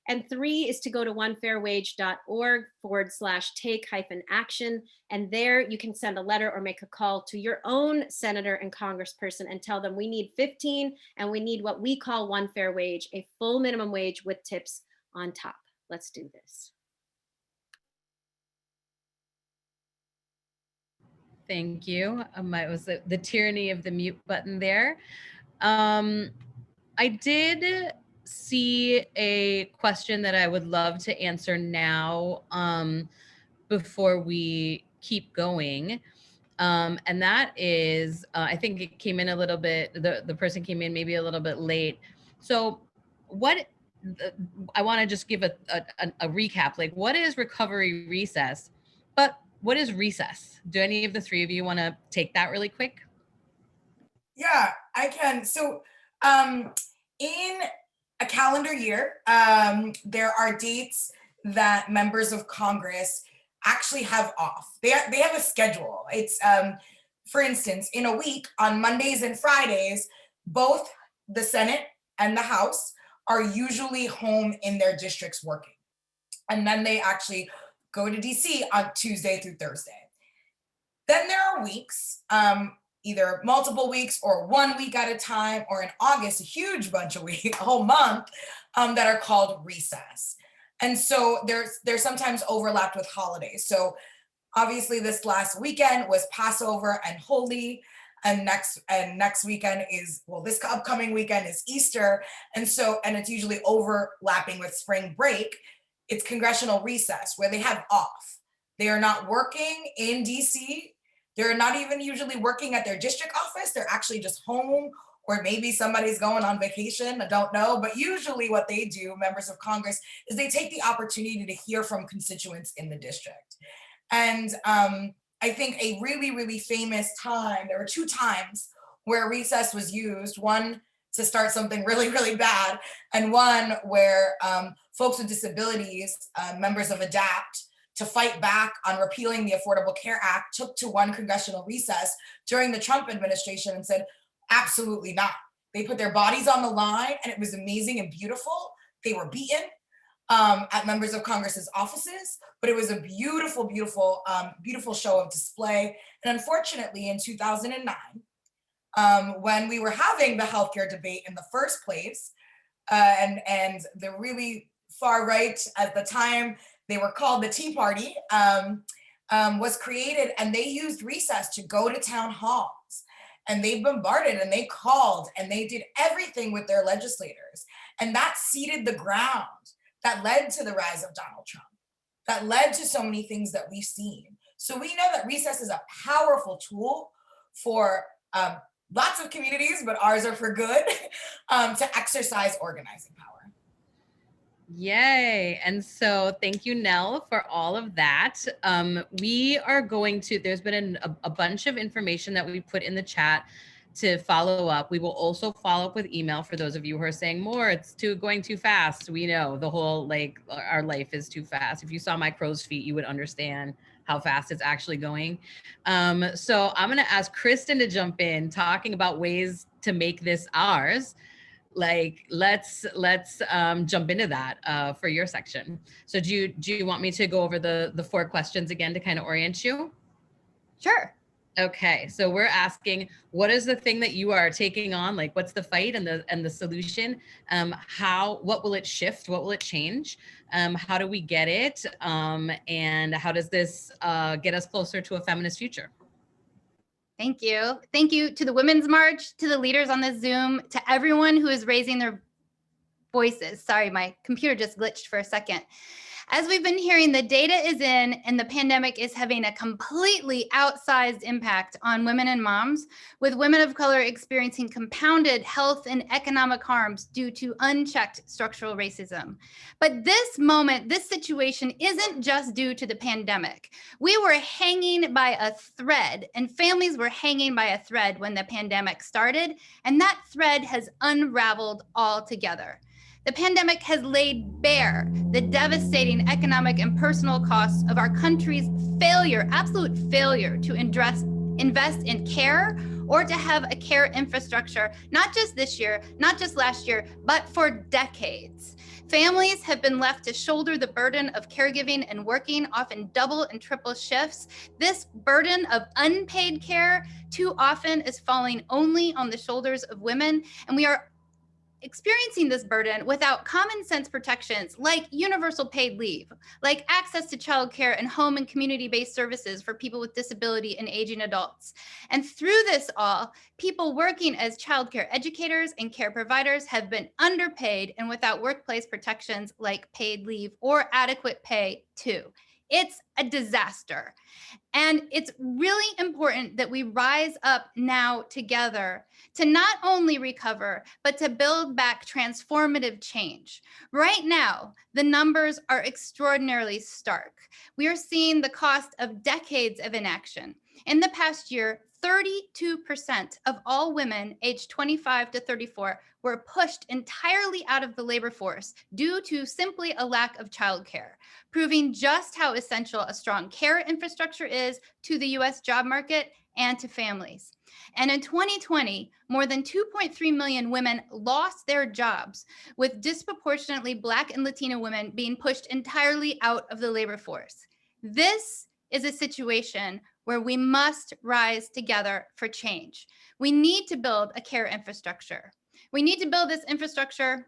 And 3 is to go to onefairwage.org/take-action. And there you can send a letter or make a call to your own senator and congressperson and tell them we need 15 and we need what we call one fair wage, a full minimum wage with tips on top. Let's do this. Thank you. It was the tyranny of the mute button there. I did see a question that I would love to answer now before we keep going. And that is, I think it came in a little bit, the person came in maybe a little bit late. So I want to just give a recap, like what is recovery recess, but what is recess? Do any of the three of you want to take that really quick? Yeah, I can. So in a calendar year, there are dates that members of Congress actually have off. They have a schedule. It's, for instance, in a week on Mondays and Fridays, both the Senate and the House are usually home in their districts working. And then they actually go to DC on Tuesday through Thursday. Then there are weeks, either multiple weeks or 1 week at a time, or in August, a huge bunch of weeks, a whole month, that are called recess. And so they're sometimes overlapped with holidays. So obviously this last weekend was Passover and Holy, and next weekend is, well, this upcoming weekend is Easter. And it's usually overlapping with spring break. It's congressional recess where they have off. They are not working in DC. They're not even usually working at their district office. They're actually just home, or maybe somebody's going on vacation. I don't know. But usually what they do, members of Congress, is they take the opportunity to hear from constituents in the district. And I think a really, really famous time, there were 2 times where recess was used, one to start something really, really bad, and one where folks with disabilities, members of ADAPT, to fight back on repealing the Affordable Care Act, took to one congressional recess during the Trump administration and said, absolutely not. They put their bodies on the line, and it was amazing and beautiful. They were beaten at members of Congress's offices, but it was a beautiful, beautiful, beautiful show of display. And unfortunately, in 2009, when we were having the healthcare debate in the first place, and the really far right at the time, they were called the Tea Party, was created, and they used recess to go to town halls, and they bombarded and they called and they did everything with their legislators. And that seeded the ground that led to the rise of Donald Trump, that led to so many things that we've seen. So we know that recess is a powerful tool for lots of communities, but ours are for good, to exercise organizing power. Yay. And so thank you, Nell, for all of that. We are going to, there's been a bunch of information that we put in the chat to follow up. We will also follow up with email for those of you who are saying more, it's going too fast. We know the whole, like, our life is too fast. If you saw my crow's feet, you would understand how fast it's actually going. So I'm going to ask Kristin to jump in, talking about ways to make this ours. Like, let's jump into that for your section. So do you want me to go over the 4 questions again to kind of orient you? Sure. Okay, so we're asking, what is the thing that you are taking on? Like, what's the fight and the solution? What will it shift? What will it change? How do we get it? And how does this get us closer to a feminist future? Thank you. Thank you to the Women's March, to the leaders on this Zoom, to everyone who is raising their voices. Sorry, my computer just glitched for a second. As we've been hearing, the data is in, and the pandemic is having a completely outsized impact on women and moms, with women of color experiencing compounded health and economic harms due to unchecked structural racism. But this moment, this situation isn't just due to the pandemic. We were hanging by a thread, and families were hanging by a thread when the pandemic started, and that thread has unraveled altogether. The pandemic has laid bare the devastating economic and personal costs of our country's failure, absolute failure, to invest in care or to have a care infrastructure, not just this year, not just last year, but for decades. Families have been left to shoulder the burden of caregiving and working, often double and triple shifts. This burden of unpaid care too often is falling only on the shoulders of women, and we are experiencing this burden without common sense protections like universal paid leave, like access to childcare and home and community-based services for people with disability and aging adults. And through this all, people working as childcare educators and care providers have been underpaid and without workplace protections like paid leave or adequate pay too. It's a disaster. And it's really important that we rise up now together to not only recover, but to build back transformative change. Right now, the numbers are extraordinarily stark. We are seeing the cost of decades of inaction. In the past year, 32% of all women aged 25 to 34 were pushed entirely out of the labor force due to simply a lack of childcare, proving just how essential a strong care infrastructure is to the US job market and to families. And in 2020, more than 2.3 million women lost their jobs, with disproportionately Black and Latino women being pushed entirely out of the labor force. This is a situation where we must rise together for change. We need to build a care infrastructure. We need to build this infrastructure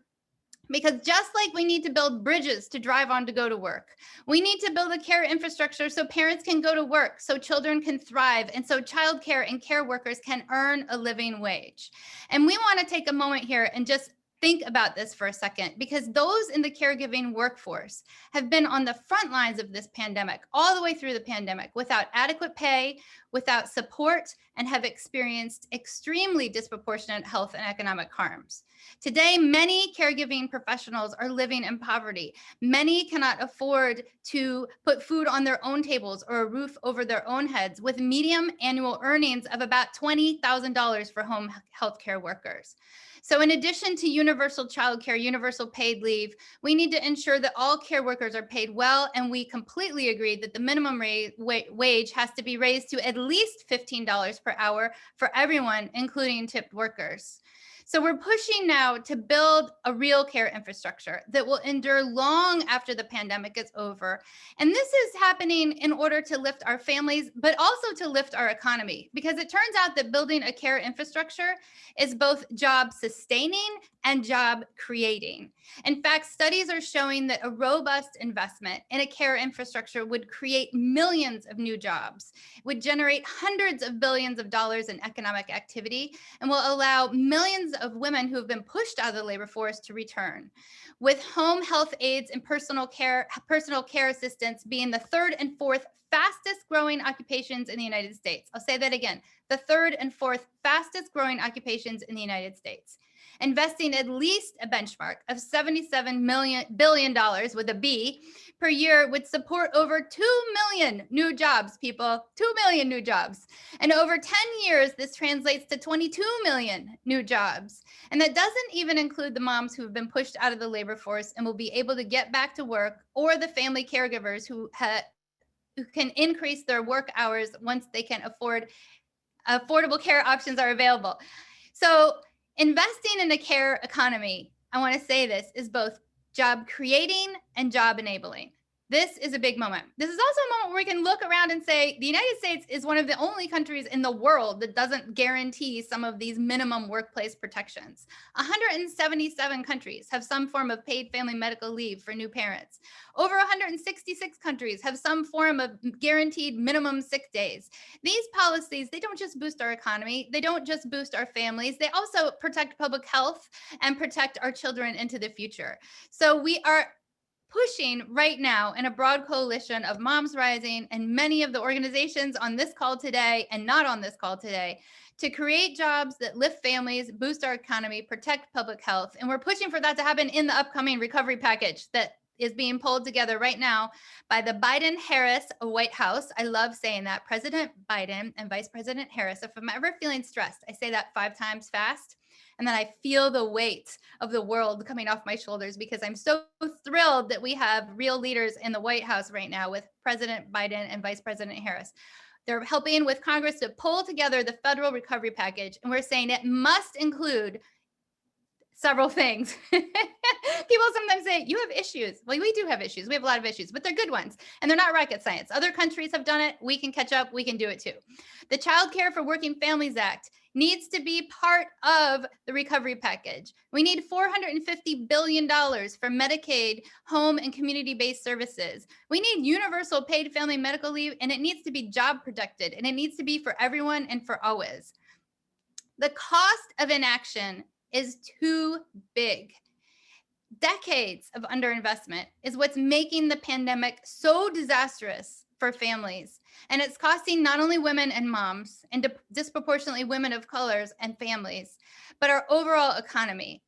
because just like we need to build bridges to drive on to go to work, we need to build a care infrastructure so parents can go to work, so children can thrive, and so childcare and care workers can earn a living wage. And we want to take a moment here and just think about this for a second, because those in the caregiving workforce have been on the front lines of this pandemic, all the way through the pandemic, without adequate pay, without support, and have experienced extremely disproportionate health and economic harms. Today, many caregiving professionals are living in poverty. Many cannot afford to put food on their own tables or a roof over their own heads, with median annual earnings of about $20,000 for home healthcare workers. So in addition to universal childcare, universal paid leave, we need to ensure that all care workers are paid well, and we completely agree that the minimum wage has to be raised to at least $15 per hour for everyone, including tipped workers. So we're pushing now to build a real care infrastructure that will endure long after the pandemic is over. And this is happening in order to lift our families, but also to lift our economy, because it turns out that building a care infrastructure is both job sustaining and job creating. In fact, studies are showing that a robust investment in a care infrastructure would create millions of new jobs, would generate hundreds of billions of dollars in economic activity, and will allow millions of women who have been pushed out of the labor force to return. With home health aides and personal care assistants being the third and fourth fastest growing occupations in the United States. I'll say that again, the third and fourth fastest growing occupations in the United States. Investing at least a benchmark of $77 billion with a B per year would support over 2 million new jobs, people, 2 million new jobs. And over 10 years, this translates to 22 million new jobs. And that doesn't even include the moms who have been pushed out of the labor force and will be able to get back to work, or the family caregivers who can increase their work hours once they can affordable care options are available. So investing in a care economy, I want to say this, is both job creating and job enabling. This is a big moment. This is also a moment where we can look around and say the United States is one of the only countries in the world that doesn't guarantee some of these minimum workplace protections. 177 countries have some form of paid family medical leave for new parents. Over 166 countries have some form of guaranteed minimum sick days. These policies, they don't just boost our economy, they don't just boost our families, they also protect public health and protect our children into the future. So we are pushing right now in a broad coalition of Moms Rising and many of the organizations on this call today and not on this call today to create jobs that lift families, boost our economy, protect public health. And we're pushing for that to happen in the upcoming recovery package that is being pulled together right now by the Biden-Harris White House. I love saying that, President Biden and Vice President Harris. If I'm ever feeling stressed, I say that 5 times fast. And then I feel the weight of the world coming off my shoulders, because I'm so thrilled that we have real leaders in the White House right now with President Biden and Vice President Harris. They're helping with Congress to pull together the federal recovery package. And we're saying it must include several things. People sometimes say you have issues. Well, we do have issues. We have a lot of issues, but they're good ones. And they're not rocket science. Other countries have done it. We can catch up. We can do it too. The Childcare for Working Families Act needs to be part of the recovery package. We need $450 billion for Medicaid, home and community-based services. We need universal paid family medical leave, and it needs to be job protected, and it needs to be for everyone and for always. The cost of inaction is too big. Decades of underinvestment is what's making the pandemic so disastrous for families. And it's costing not only women and moms, and disproportionately women of colors and families, but our overall economy.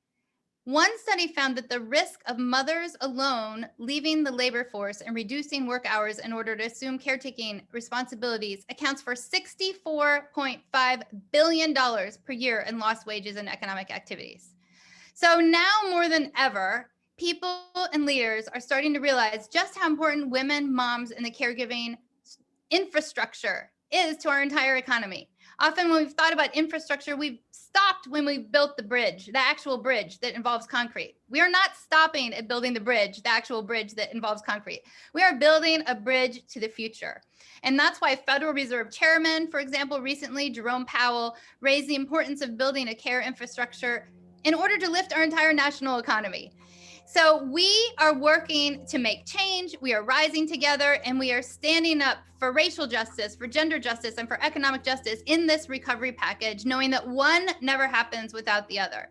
One study found that the risk of mothers alone leaving the labor force and reducing work hours in order to assume caretaking responsibilities accounts for $64.5 billion per year in lost wages and economic activities. So now more than ever, people and leaders are starting to realize just how important women, moms, and the caregiving infrastructure is to our entire economy. Often when we've thought about infrastructure, we've stopped when we built the bridge, the actual bridge that involves concrete. We are not stopping at building the bridge, the actual bridge that involves concrete. We are building a bridge to the future. And that's why Federal Reserve Chairman, for example, recently, Jerome Powell, raised the importance of building a care infrastructure in order to lift our entire national economy. So we are working to make change. We are rising together, and we are standing up for racial justice, for gender justice, and for economic justice in this recovery package, knowing that one never happens without the other.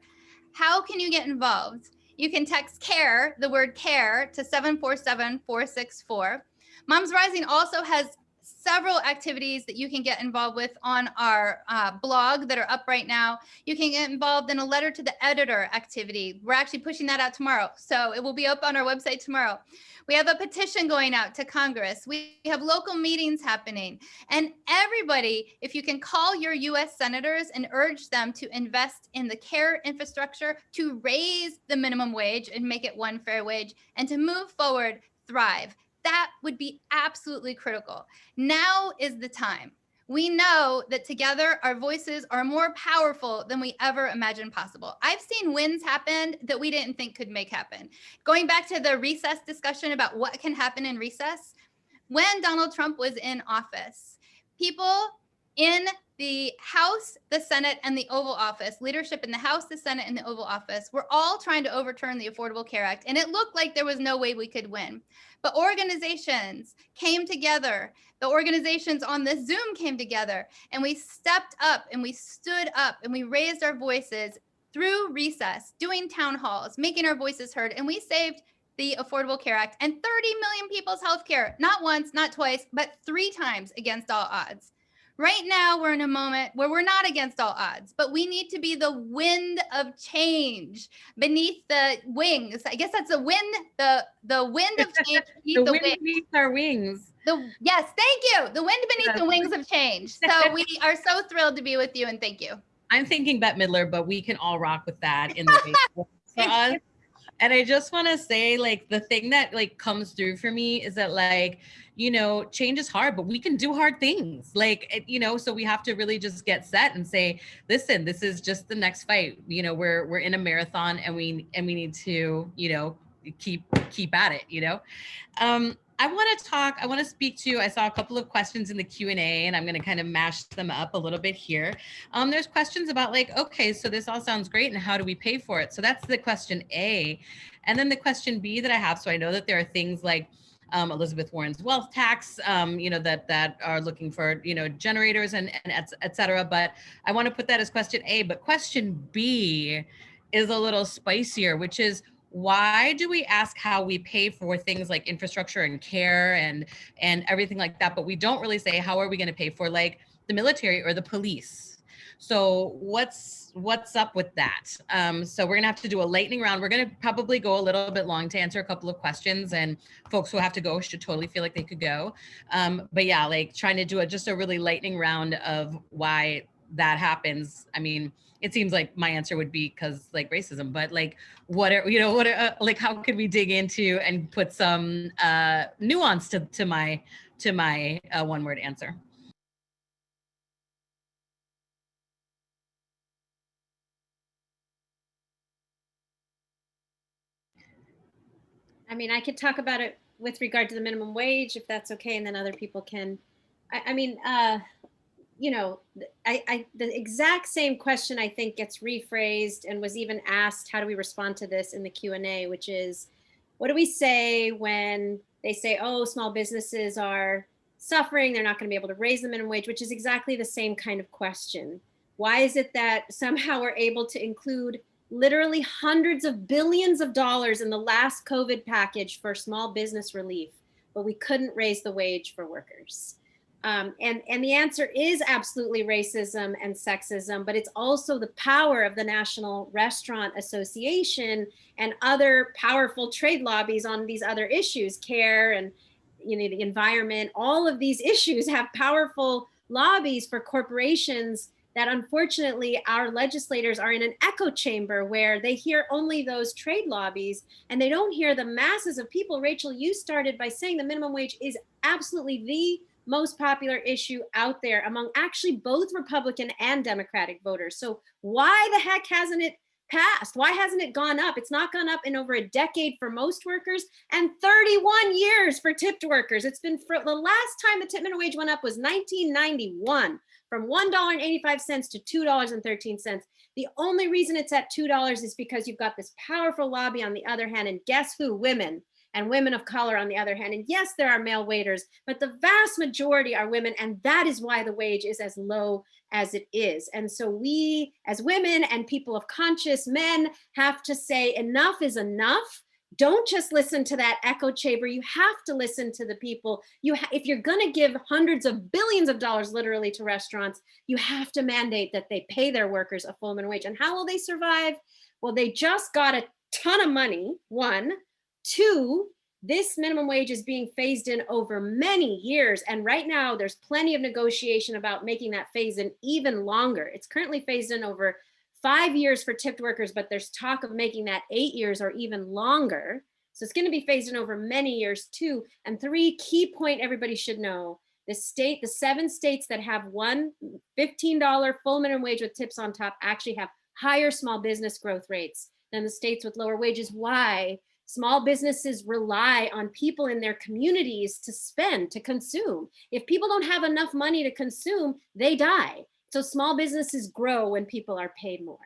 How can you get involved? You can text CARE, the word CARE, to 747-464. Moms Rising also has several activities that you can get involved with on our blog that are up right now. You can get involved in a letter to the editor activity. We're actually pushing that out tomorrow, so it will be up on our website tomorrow. We have a petition going out to Congress. We have local meetings happening. And everybody, if you can call your US senators and urge them to invest in the care infrastructure, to raise the minimum wage and make it one fair wage, and to move forward, Thrive. That would be absolutely critical. Now is the time. We know that together our voices are more powerful than we ever imagined possible. I've seen wins happen that we didn't think could make happen. Going back to the recess discussion about what can happen in recess, when Donald Trump was in office, people in the House, the Senate, and the Oval Office, leadership in the House, the Senate, and the Oval Office, were all trying to overturn the Affordable Care Act, and it looked like there was no way we could win. But organizations came together. The organizations on this Zoom came together, and we stepped up, and we stood up, and we raised our voices through recess, doing town halls, making our voices heard, and we saved the Affordable Care Act and 30 million people's health care, not once, not twice, but 3 times against all odds. Right now, we're in a moment where we're not against all odds, but we need to be the wind of change beneath the wings. I guess that's the wind, the wind of change beneath the wings. Beneath our wings. Yes, thank you. The wind beneath the wings of change. So we are so thrilled to be with you, and thank you. I'm thinking Bette Midler, but we can all rock with that in the way for us. And I just want to say, like, the thing that like comes through for me is that, like, you know, change is hard, but we can do hard things. Like, you know, so we have to really just get set and say, listen, this is just the next fight. You know, we're in a marathon, and we need to, you know, keep at it, you know. I want to speak to, I saw a couple of questions in the Q&A, and I'm going to kind of mash them up a little bit here. There's questions about like, okay, so this all sounds great, and how do we pay for it? So that's the question A. And then the question B that I have, so I know that there are things like Elizabeth Warren's wealth tax, you know, that are looking for, you know, generators and et cetera. But I want to put that as question A. But question B is a little spicier, which is, why do we ask how we pay for things like infrastructure and care and everything like that, but we don't really say how are we going to pay for like the military or the police? So what's up with that? So we're gonna have to do a lightning round. We're gonna probably go a little bit long to answer a couple of questions, and folks who have to go should totally feel like they could go. But yeah, like trying to do just a really lightning round of why that happens. I mean, it seems like my answer would be because like racism, but like like how could we dig into and put some nuance to my one word answer? I mean, I could talk about it with regard to the minimum wage, if that's okay, and then other people can. I mean, you know, the exact same question I think gets rephrased and was even asked, how do we respond to this in the Q&A, which is, what do we say when they say, oh, small businesses are suffering, they're not going to be able to raise the minimum wage, which is exactly the same kind of question. Why is it that somehow we're able to include literally hundreds of billions of dollars in the last COVID package for small business relief, but we couldn't raise the wage for workers? And the answer is absolutely racism and sexism, but it's also the power of the National Restaurant Association and other powerful trade lobbies on these other issues, care and the environment. All of these issues have powerful lobbies for corporations that unfortunately our legislators are in an echo chamber where they hear only those trade lobbies and they don't hear the masses of people. Rachel, you started by saying the minimum wage is absolutely the most popular issue out there among actually both Republican and Democratic voters. So why the heck hasn't it passed? Why hasn't it gone up? It's not gone up in over a decade for most workers and 31 years for tipped workers. It's been, for the last time the tip minimum wage went up was 1991, from $1.85 to $2.13. The only reason it's at $2 is because you've got this powerful lobby on the other hand, and guess who? Women. And women of color on the other hand. And yes, there are male waiters, but the vast majority are women. And that is why the wage is as low as it is. And so we, as women and people of conscious men, have to say enough is enough. Don't just listen to that echo chamber. You have to listen to the people. If you're going to give hundreds of billions of dollars literally to restaurants, you have to mandate that they pay their workers a full minimum wage. And how will they survive? Well, they just got a ton of money, one. Two, this minimum wage is being phased in over many years. And right now there's plenty of negotiation about making that phase in even longer. It's currently phased in over 5 years for tipped workers, but there's talk of making that 8 years or even longer. So it's going to be phased in over many years too. And three, key point everybody should know, the 7 states that have one $15 full minimum wage with tips on top actually have higher small business growth rates than the states with lower wages. Why? Small businesses rely on people in their communities to spend, to consume. If people don't have enough money to consume, they die. So small businesses grow when people are paid more.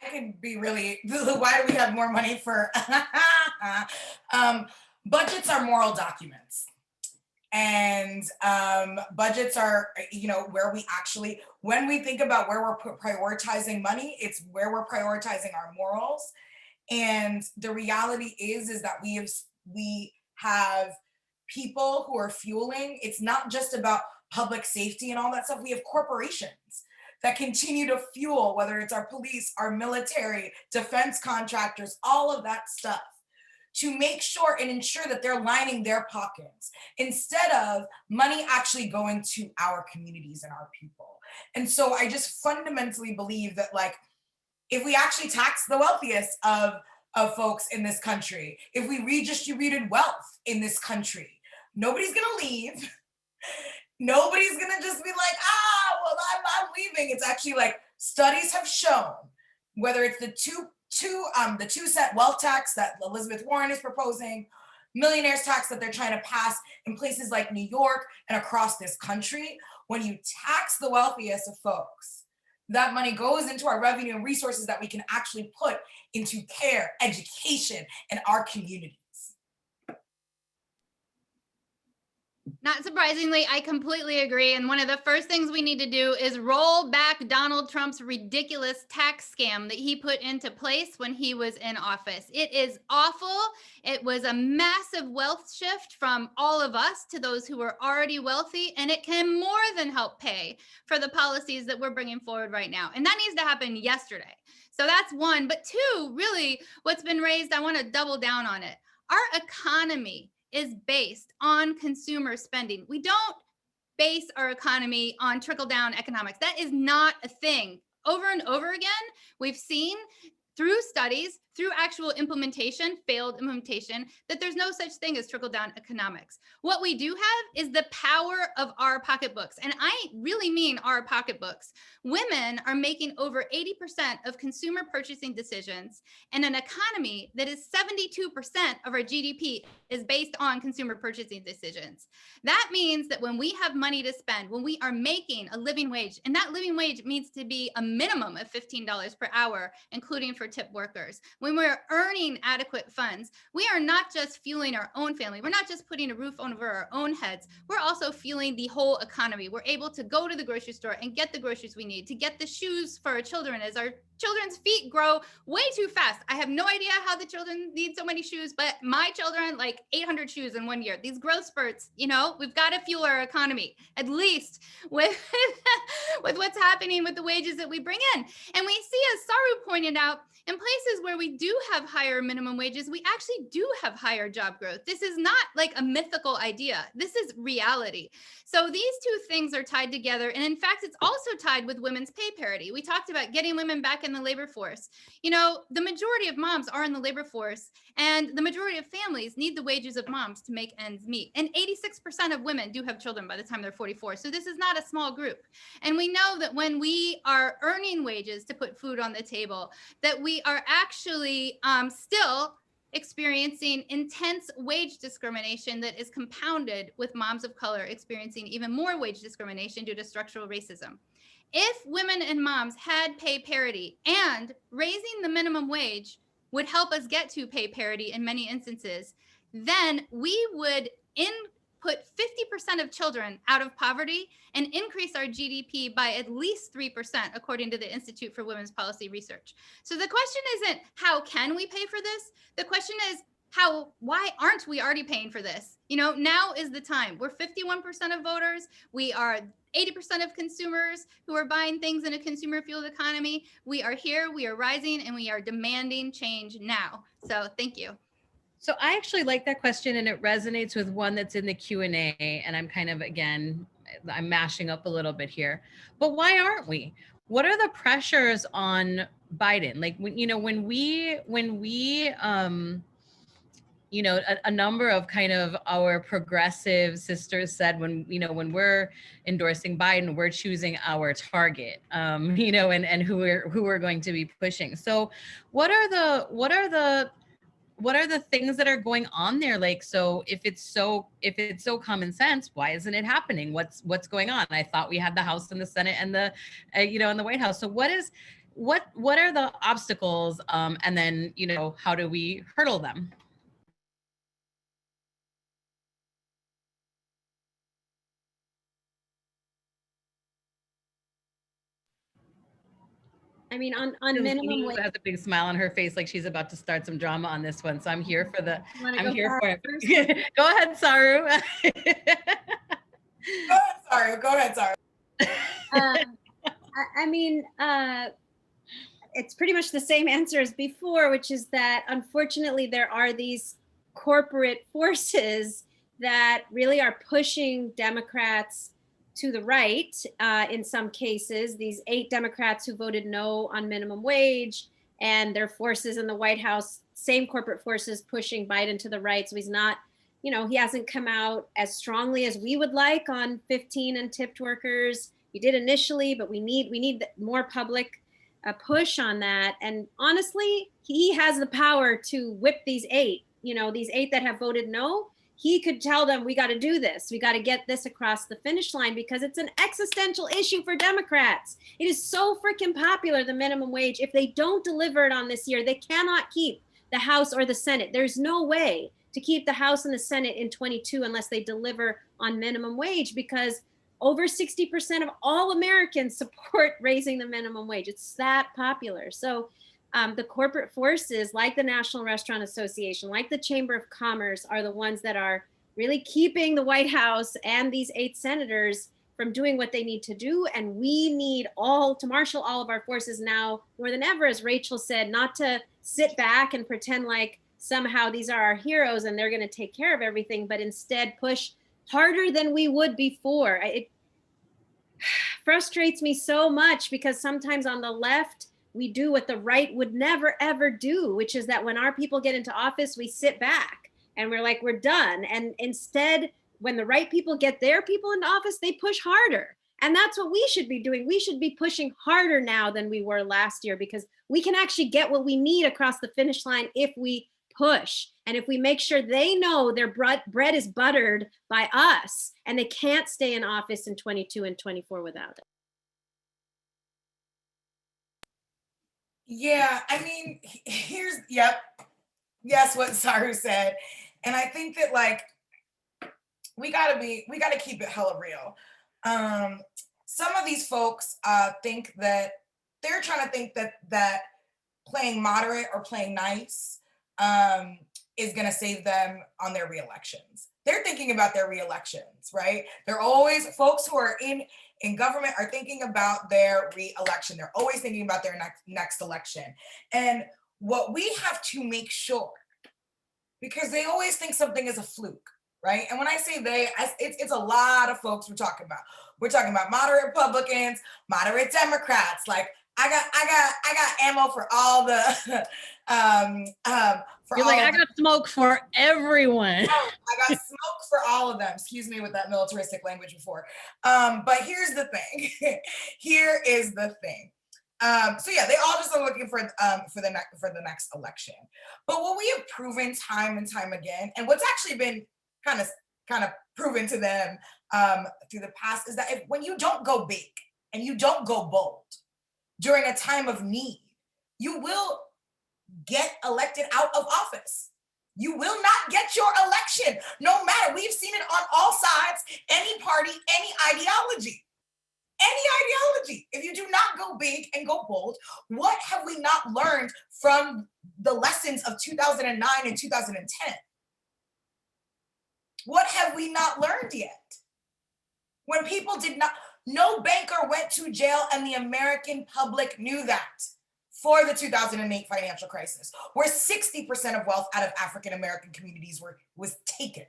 I could be really, why do we have more money for, budgets are moral documents. And budgets are, where we actually, when we think about where we're prioritizing money, it's where we're prioritizing our morals. And the reality is that we have people who are fueling. It's not just about public safety and all that stuff. We have corporations that continue to fuel, whether it's our police, our military, defense contractors, all of that stuff, to make sure and ensure that they're lining their pockets instead of money actually going to our communities and our people. And so I just fundamentally believe that, like, if we actually tax the wealthiest of folks in this country, if we redistributed wealth in this country, nobody's gonna leave. Nobody's gonna just be like, well, I'm leaving. It's actually like studies have shown, whether it's the two cent wealth tax that Elizabeth Warren is proposing, millionaires tax that they're trying to pass in places like New York and across this country, when you tax the wealthiest of folks, that money goes into our revenue and resources that we can actually put into care, education, and our communities. Not surprisingly, I completely agree. And one of the first things we need to do is roll back Donald Trump's ridiculous tax scam that he put into place when he was in office. It is awful. It was a massive wealth shift from all of us to those who were already wealthy, and it can more than help pay for the policies that we're bringing forward right now. And that needs to happen yesterday. So that's one. But two, really, what's been raised, I want to double down on it. Our economy is based on consumer spending. We don't base our economy on trickle-down economics. That is not a thing. Over and over again, we've seen through studies, through actual implementation, failed implementation, that there's no such thing as trickle-down economics. What we do have is the power of our pocketbooks. And I really mean our pocketbooks. Women are making over 80% of consumer purchasing decisions, and an economy that is 72% of our GDP is based on consumer purchasing decisions. That means that when we have money to spend, when we are making a living wage, and that living wage needs to be a minimum of $15 per hour, including for tip workers. When we're earning adequate funds, we are not just fueling our own family. We're not just putting a roof over our own heads. We're also fueling the whole economy. We're able to go to the grocery store and get the groceries we need, to get the shoes for our children as our children's feet grow way too fast. I have no idea how the children need so many shoes, but my children like 800 shoes in 1 year. These growth spurts, you know, we've got to fuel our economy, at least with, with what's happening with the wages that we bring in. And we see, as Saru pointed out, in places where we do have higher minimum wages, we actually do have higher job growth. This is not like a mythical idea. This is reality. So these two things are tied together. And in fact, it's also tied with women's pay parity. We talked about getting women back in the labor force. You know, the majority of moms are in the labor force, and the majority of families need the wages of moms to make ends meet. And 86% of women do have children by the time they're 44. So this is not a small group. And we know that when we are earning wages to put food on the table, that we are actually still experiencing intense wage discrimination that is compounded with moms of color experiencing even more wage discrimination due to structural racism. If women and moms had pay parity, and raising the minimum wage would help us get to pay parity in many instances, then we would put 50% of children out of poverty and increase our GDP by at least 3%, according to the Institute for Women's Policy Research. So the question isn't how can we pay for this? The question is why aren't we already paying for this? You know, now is the time. We're 51% of voters. We are 80% of consumers who are buying things in a consumer fueled economy. We are here, we are rising, and we are demanding change now. So thank you. So I actually like that question, and it resonates with one that's in the Q&A, and I'm kind of, again, I'm mashing up a little bit here. But why aren't we? What are the pressures on Biden? Like, when we you know, a number of kind of our progressive sisters said when we're endorsing Biden, we're choosing our target, you know, and who we're going to be pushing. So what are the things that are going on there? Like, so if it's so common sense, why isn't it happening? What's going on? I thought we had the House and the Senate and the, and the White House. So what are the obstacles? And then, you know, how do we hurdle them? I mean, on minimum wage. Has a big smile on her face, like she's about to start some drama on this one. So I'm here for it. Go ahead, Saru. Go ahead, Saru. I mean, it's pretty much the same answer as before, which is that unfortunately there are these corporate forces that really are pushing Democrats to the right. In some cases, these 8 Democrats who voted no on minimum wage, and their forces in the White House, same corporate forces pushing Biden to the right. So he's not, you know, he hasn't come out as strongly as we would like on 15 and tipped workers. He did initially, but we need more public push on that. And honestly, he has the power to whip these 8, you know, these 8 that have voted no. He could tell them, we got to do this. We got to get this across the finish line, because it's an existential issue for Democrats. It is so freaking popular, the minimum wage. If they don't deliver it on this year, they cannot keep the House or the Senate. There's no way to keep the House and the Senate in 22 unless they deliver on minimum wage, because over 60% of all Americans support raising the minimum wage. It's that popular. So the corporate forces like the National Restaurant Association, like the Chamber of Commerce, are the ones that are really keeping the White House and these 8 senators from doing what they need to do. And we need to marshal all of our forces now more than ever, as Rachel said, not to sit back and pretend like somehow these are our heroes and they're going to take care of everything, but instead push harder than we would before. It frustrates me so much, because sometimes on the left, we do what the right would never, ever do, which is that when our people get into office, we sit back and we're like, we're done. And instead, when the right people get their people into office, they push harder. And that's what we should be doing. We should be pushing harder now than we were last year, because we can actually get what we need across the finish line if we push. And if we make sure they know their bread is buttered by us and they can't stay in office in 22 and 24 without it. Yeah, I mean, yes, what Saru said. And I think that like, we gotta keep it hella real. Some of these folks think that they're trying to think that playing moderate or playing nice is gonna save them on their reelections. They're thinking about their reelections, right? They're always, folks who are in government are thinking about their reelection. They're always thinking about their next election. And what we have to make sure, because they always think something is a fluke, right? And when I say they, it's a lot of folks we're talking about. We're talking about moderate Republicans, moderate Democrats. Like I got ammo for all the You're like, I got smoke for everyone. I got smoke for all of them. Excuse me with that militaristic language before. But here's the thing. Here is the thing. So yeah, they all just are looking for the next election. But what we have proven time and time again, and what's actually been kind of proven to them through the past, is that when you don't go big and you don't go bold during a time of need, you will get elected out of office. You will not get your election, no matter. We've seen it on all sides, any party, any ideology. Any ideology. If you do not go big and go bold, what have we not learned from the lessons of 2009 and 2010? What have we not learned yet? When people did not, no banker went to jail, and the American public knew that for the 2008 financial crisis, where 60% of wealth out of African American communities was taken.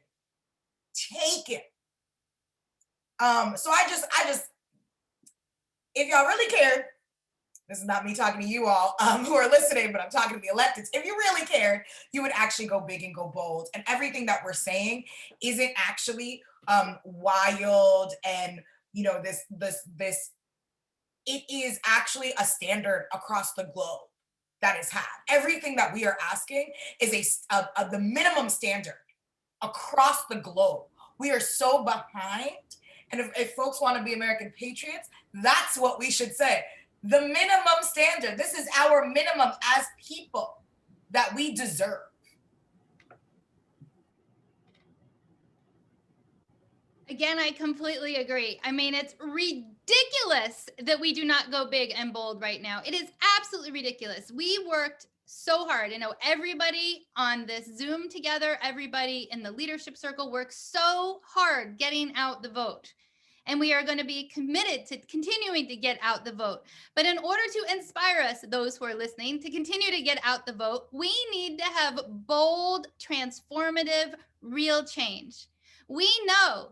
So I just, if y'all really cared, this is not me talking to you all who are listening, but I'm talking to the electeds. If you really cared, you would actually go big and go bold. And everything that we're saying isn't actually wild and, you know, this, it is actually a standard across the globe that is had. Everything that we are asking is the minimum standard across the globe. We are so behind. And if folks want to be American patriots, that's what we should say. The minimum standard. This is our minimum as people that we deserve. Again, I completely agree. I mean, it's ridiculous that we do not go big and bold right now. It is absolutely ridiculous. We worked so hard. I know everybody on this Zoom together, everybody in the leadership circle worked so hard getting out the vote. And we are going to be committed to continuing to get out the vote. But in order to inspire us, those who are listening, to continue to get out the vote, we need to have bold, transformative, real change. We know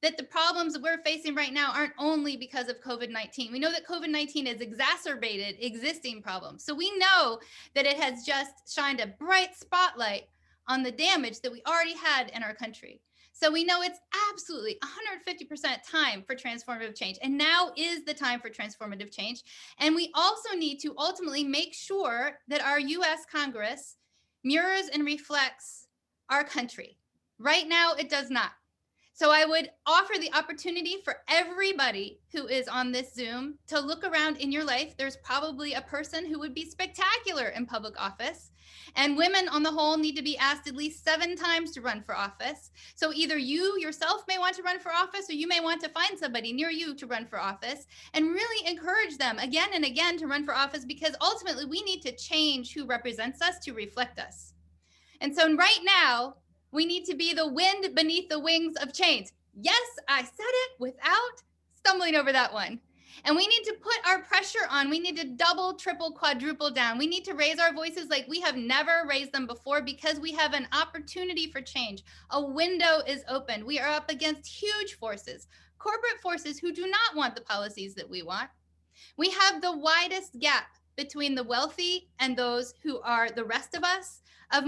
that the problems that we're facing right now aren't only because of COVID-19. We know that COVID-19 has exacerbated existing problems. So we know that it has just shined a bright spotlight on the damage that we already had in our country. So we know it's absolutely 150% time for transformative change. And now is the time for transformative change. And we also need to ultimately make sure that our US Congress mirrors and reflects our country. Right now, it does not. So I would offer the opportunity for everybody who is on this Zoom to look around in your life. There's probably a person who would be spectacular in public office. And women on the whole need to be asked at least 7 times to run for office. So either you yourself may want to run for office, or you may want to find somebody near you to run for office, and really encourage them again and again to run for office, because ultimately we need to change who represents us to reflect us. And so right now, we need to be the wind beneath the wings of change. Yes, I said it without stumbling over that one. And we need to put our pressure on. We need to double, triple, quadruple down. We need to raise our voices like we have never raised them before, because we have an opportunity for change. A window is open. We are up against huge forces, corporate forces who do not want the policies that we want. We have the widest gap between the wealthy and those who are the rest of us of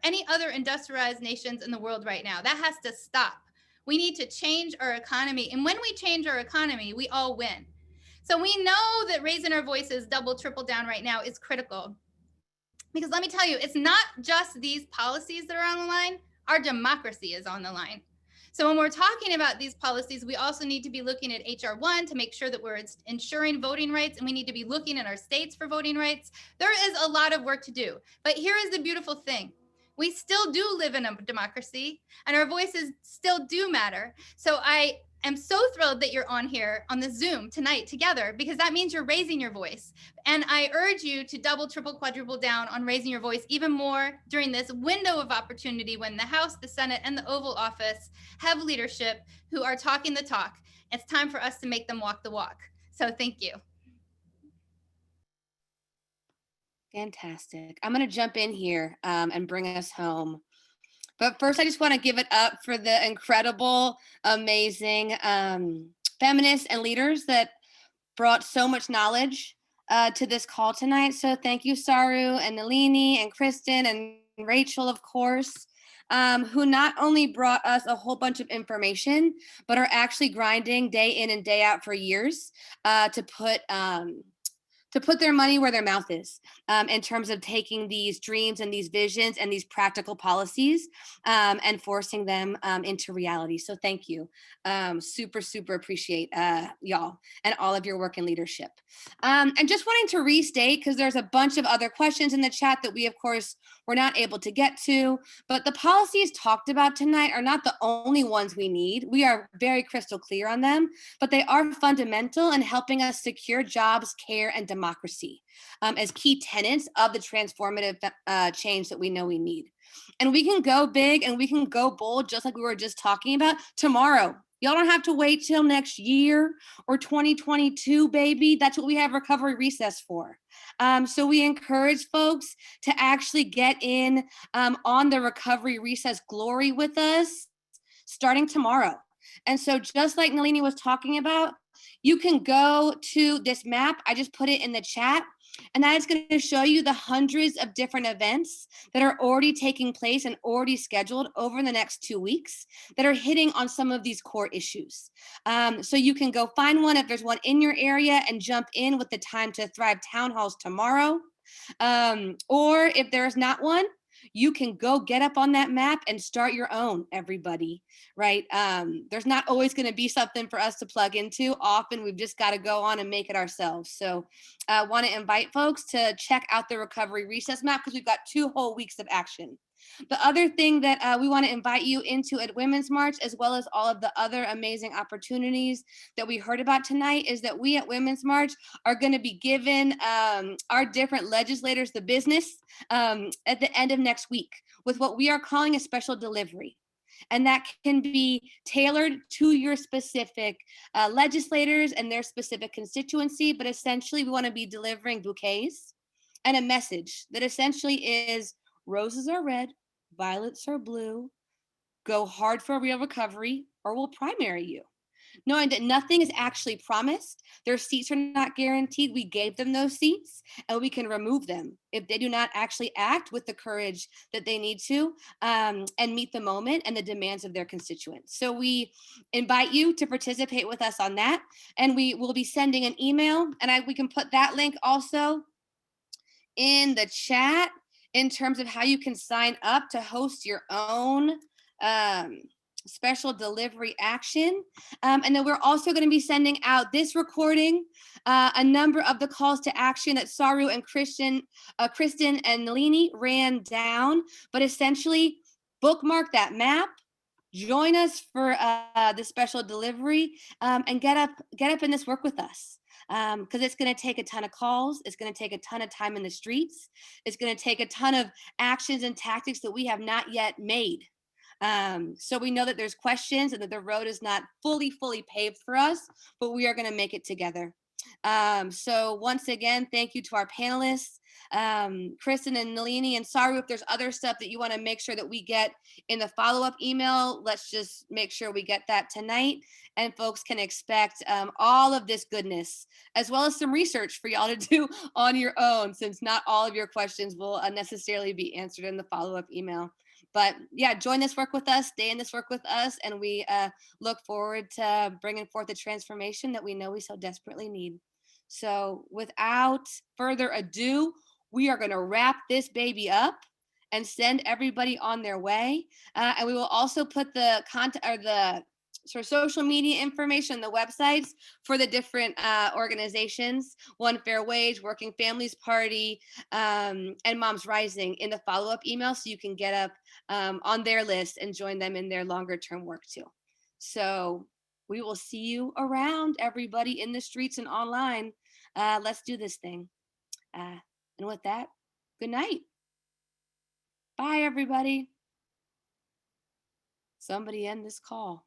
any other industrialized nations in the world right now. That has to stop. We need to change our economy. And when we change our economy, we all win. So we know that raising our voices, double, triple down right now is critical. Because let me tell you, it's not just these policies that are on the line, our democracy is on the line. So when we're talking about these policies, we also need to be looking at HR 1 to make sure that we're ensuring voting rights, and we need to be looking at our states for voting rights. There is a lot of work to do. But here is the beautiful thing. We still do live in a democracy, and our voices still do matter. So I am so thrilled that you're on here on the Zoom tonight together, because that means you're raising your voice. And I urge you to double, triple, quadruple down on raising your voice even more during this window of opportunity when the House, the Senate, and the Oval Office have leadership who are talking the talk. It's time for us to make them walk the walk. So thank you. Fantastic. I'm going to jump in here and bring us home. But first, I just want to give it up for the incredible, amazing feminists and leaders that brought so much knowledge to this call tonight. So thank you, Saru and Nelini and Kristin and Rachel, of course, who not only brought us a whole bunch of information, but are actually grinding day in and day out for years to put their money where their mouth is in terms of taking these dreams and these visions and these practical policies and forcing them into reality. So thank you. Super, super appreciate y'all and all of your work and leadership. And just wanting to restate, because there's a bunch of other questions in the chat that we, of course, were not able to get to, but the policies talked about tonight are not the only ones we need. We are very crystal clear on them, but they are fundamental in helping us secure jobs, care, and democracy as key tenets of the transformative change that we know we need. And we can go big and we can go bold, just like we were just talking about, tomorrow. Y'all don't have to wait till next year or 2022, baby. That's what we have recovery recess for. So we encourage folks to actually get in on the recovery recess glory with us starting tomorrow. And so just like Nelini was talking about, you can go to this map. I just put it in the chat. And that is going to show you the hundreds of different events that are already taking place and already scheduled over the next 2 weeks that are hitting on some of these core issues. So you can go find one if there's one in your area and jump in with the Time to Thrive town halls tomorrow. Or if there's not one, you can go get up on that map and start your own, everybody, right? There's not always going to be something for us to plug into. Often we've just got to go on and make it ourselves. So I want to invite folks to check out the recovery recess map because we've got 2 whole weeks of action. The other thing that we want to invite you into at Women's March, as well as all of the other amazing opportunities that we heard about tonight, is that we at Women's March are going to be giving our different legislators the business at the end of next week with what we are calling a special delivery. And that can be tailored to your specific legislators and their specific constituency. But essentially, we want to be delivering bouquets and a message that essentially is roses are red, violets are blue, go hard for a real recovery, or we'll primary you. Knowing that nothing is actually promised, their seats are not guaranteed. We gave them those seats and we can remove them if they do not actually act with the courage that they need to and meet the moment and the demands of their constituents. So we invite you to participate with us on that. And we will be sending an email, and we can put that link also in the chat in terms of how you can sign up to host your own special delivery action. And then we're also going to be sending out this recording, a number of the calls to action that Saru and Kristin and Nelini ran down, but essentially bookmark that map, join us for the special delivery, and get up in this work with us. Because it's going to take a ton of calls. It's going to take a ton of time in the streets. It's going to take a ton of actions and tactics that we have not yet made. So we know that there's questions and that the road is not fully paved for us, but we are going to make it together. So once again, thank you to our panelists. Kristin and Nelini and Saru, if there's other stuff that you want to make sure that we get in the follow-up email, let's just make sure we get that tonight, and folks can expect all of this goodness, as well as some research for y'all to do on your own, since not all of your questions will necessarily be answered in the follow-up email. But yeah, join this work with us, stay in this work with us, and we look forward to bringing forth the transformation that we know we so desperately need. So without further ado, we are going to wrap this baby up and send everybody on their way. And we will also put the content or the sort of social media information, the websites for the different organizations, One Fair Wage, Working Families Party, and Moms Rising in the follow-up email, so you can get up on their list and join them in their longer term work too. So we will see you around, everybody, in the streets and online. Let's do this thing. And with that, good night. Bye, everybody. Somebody end this call.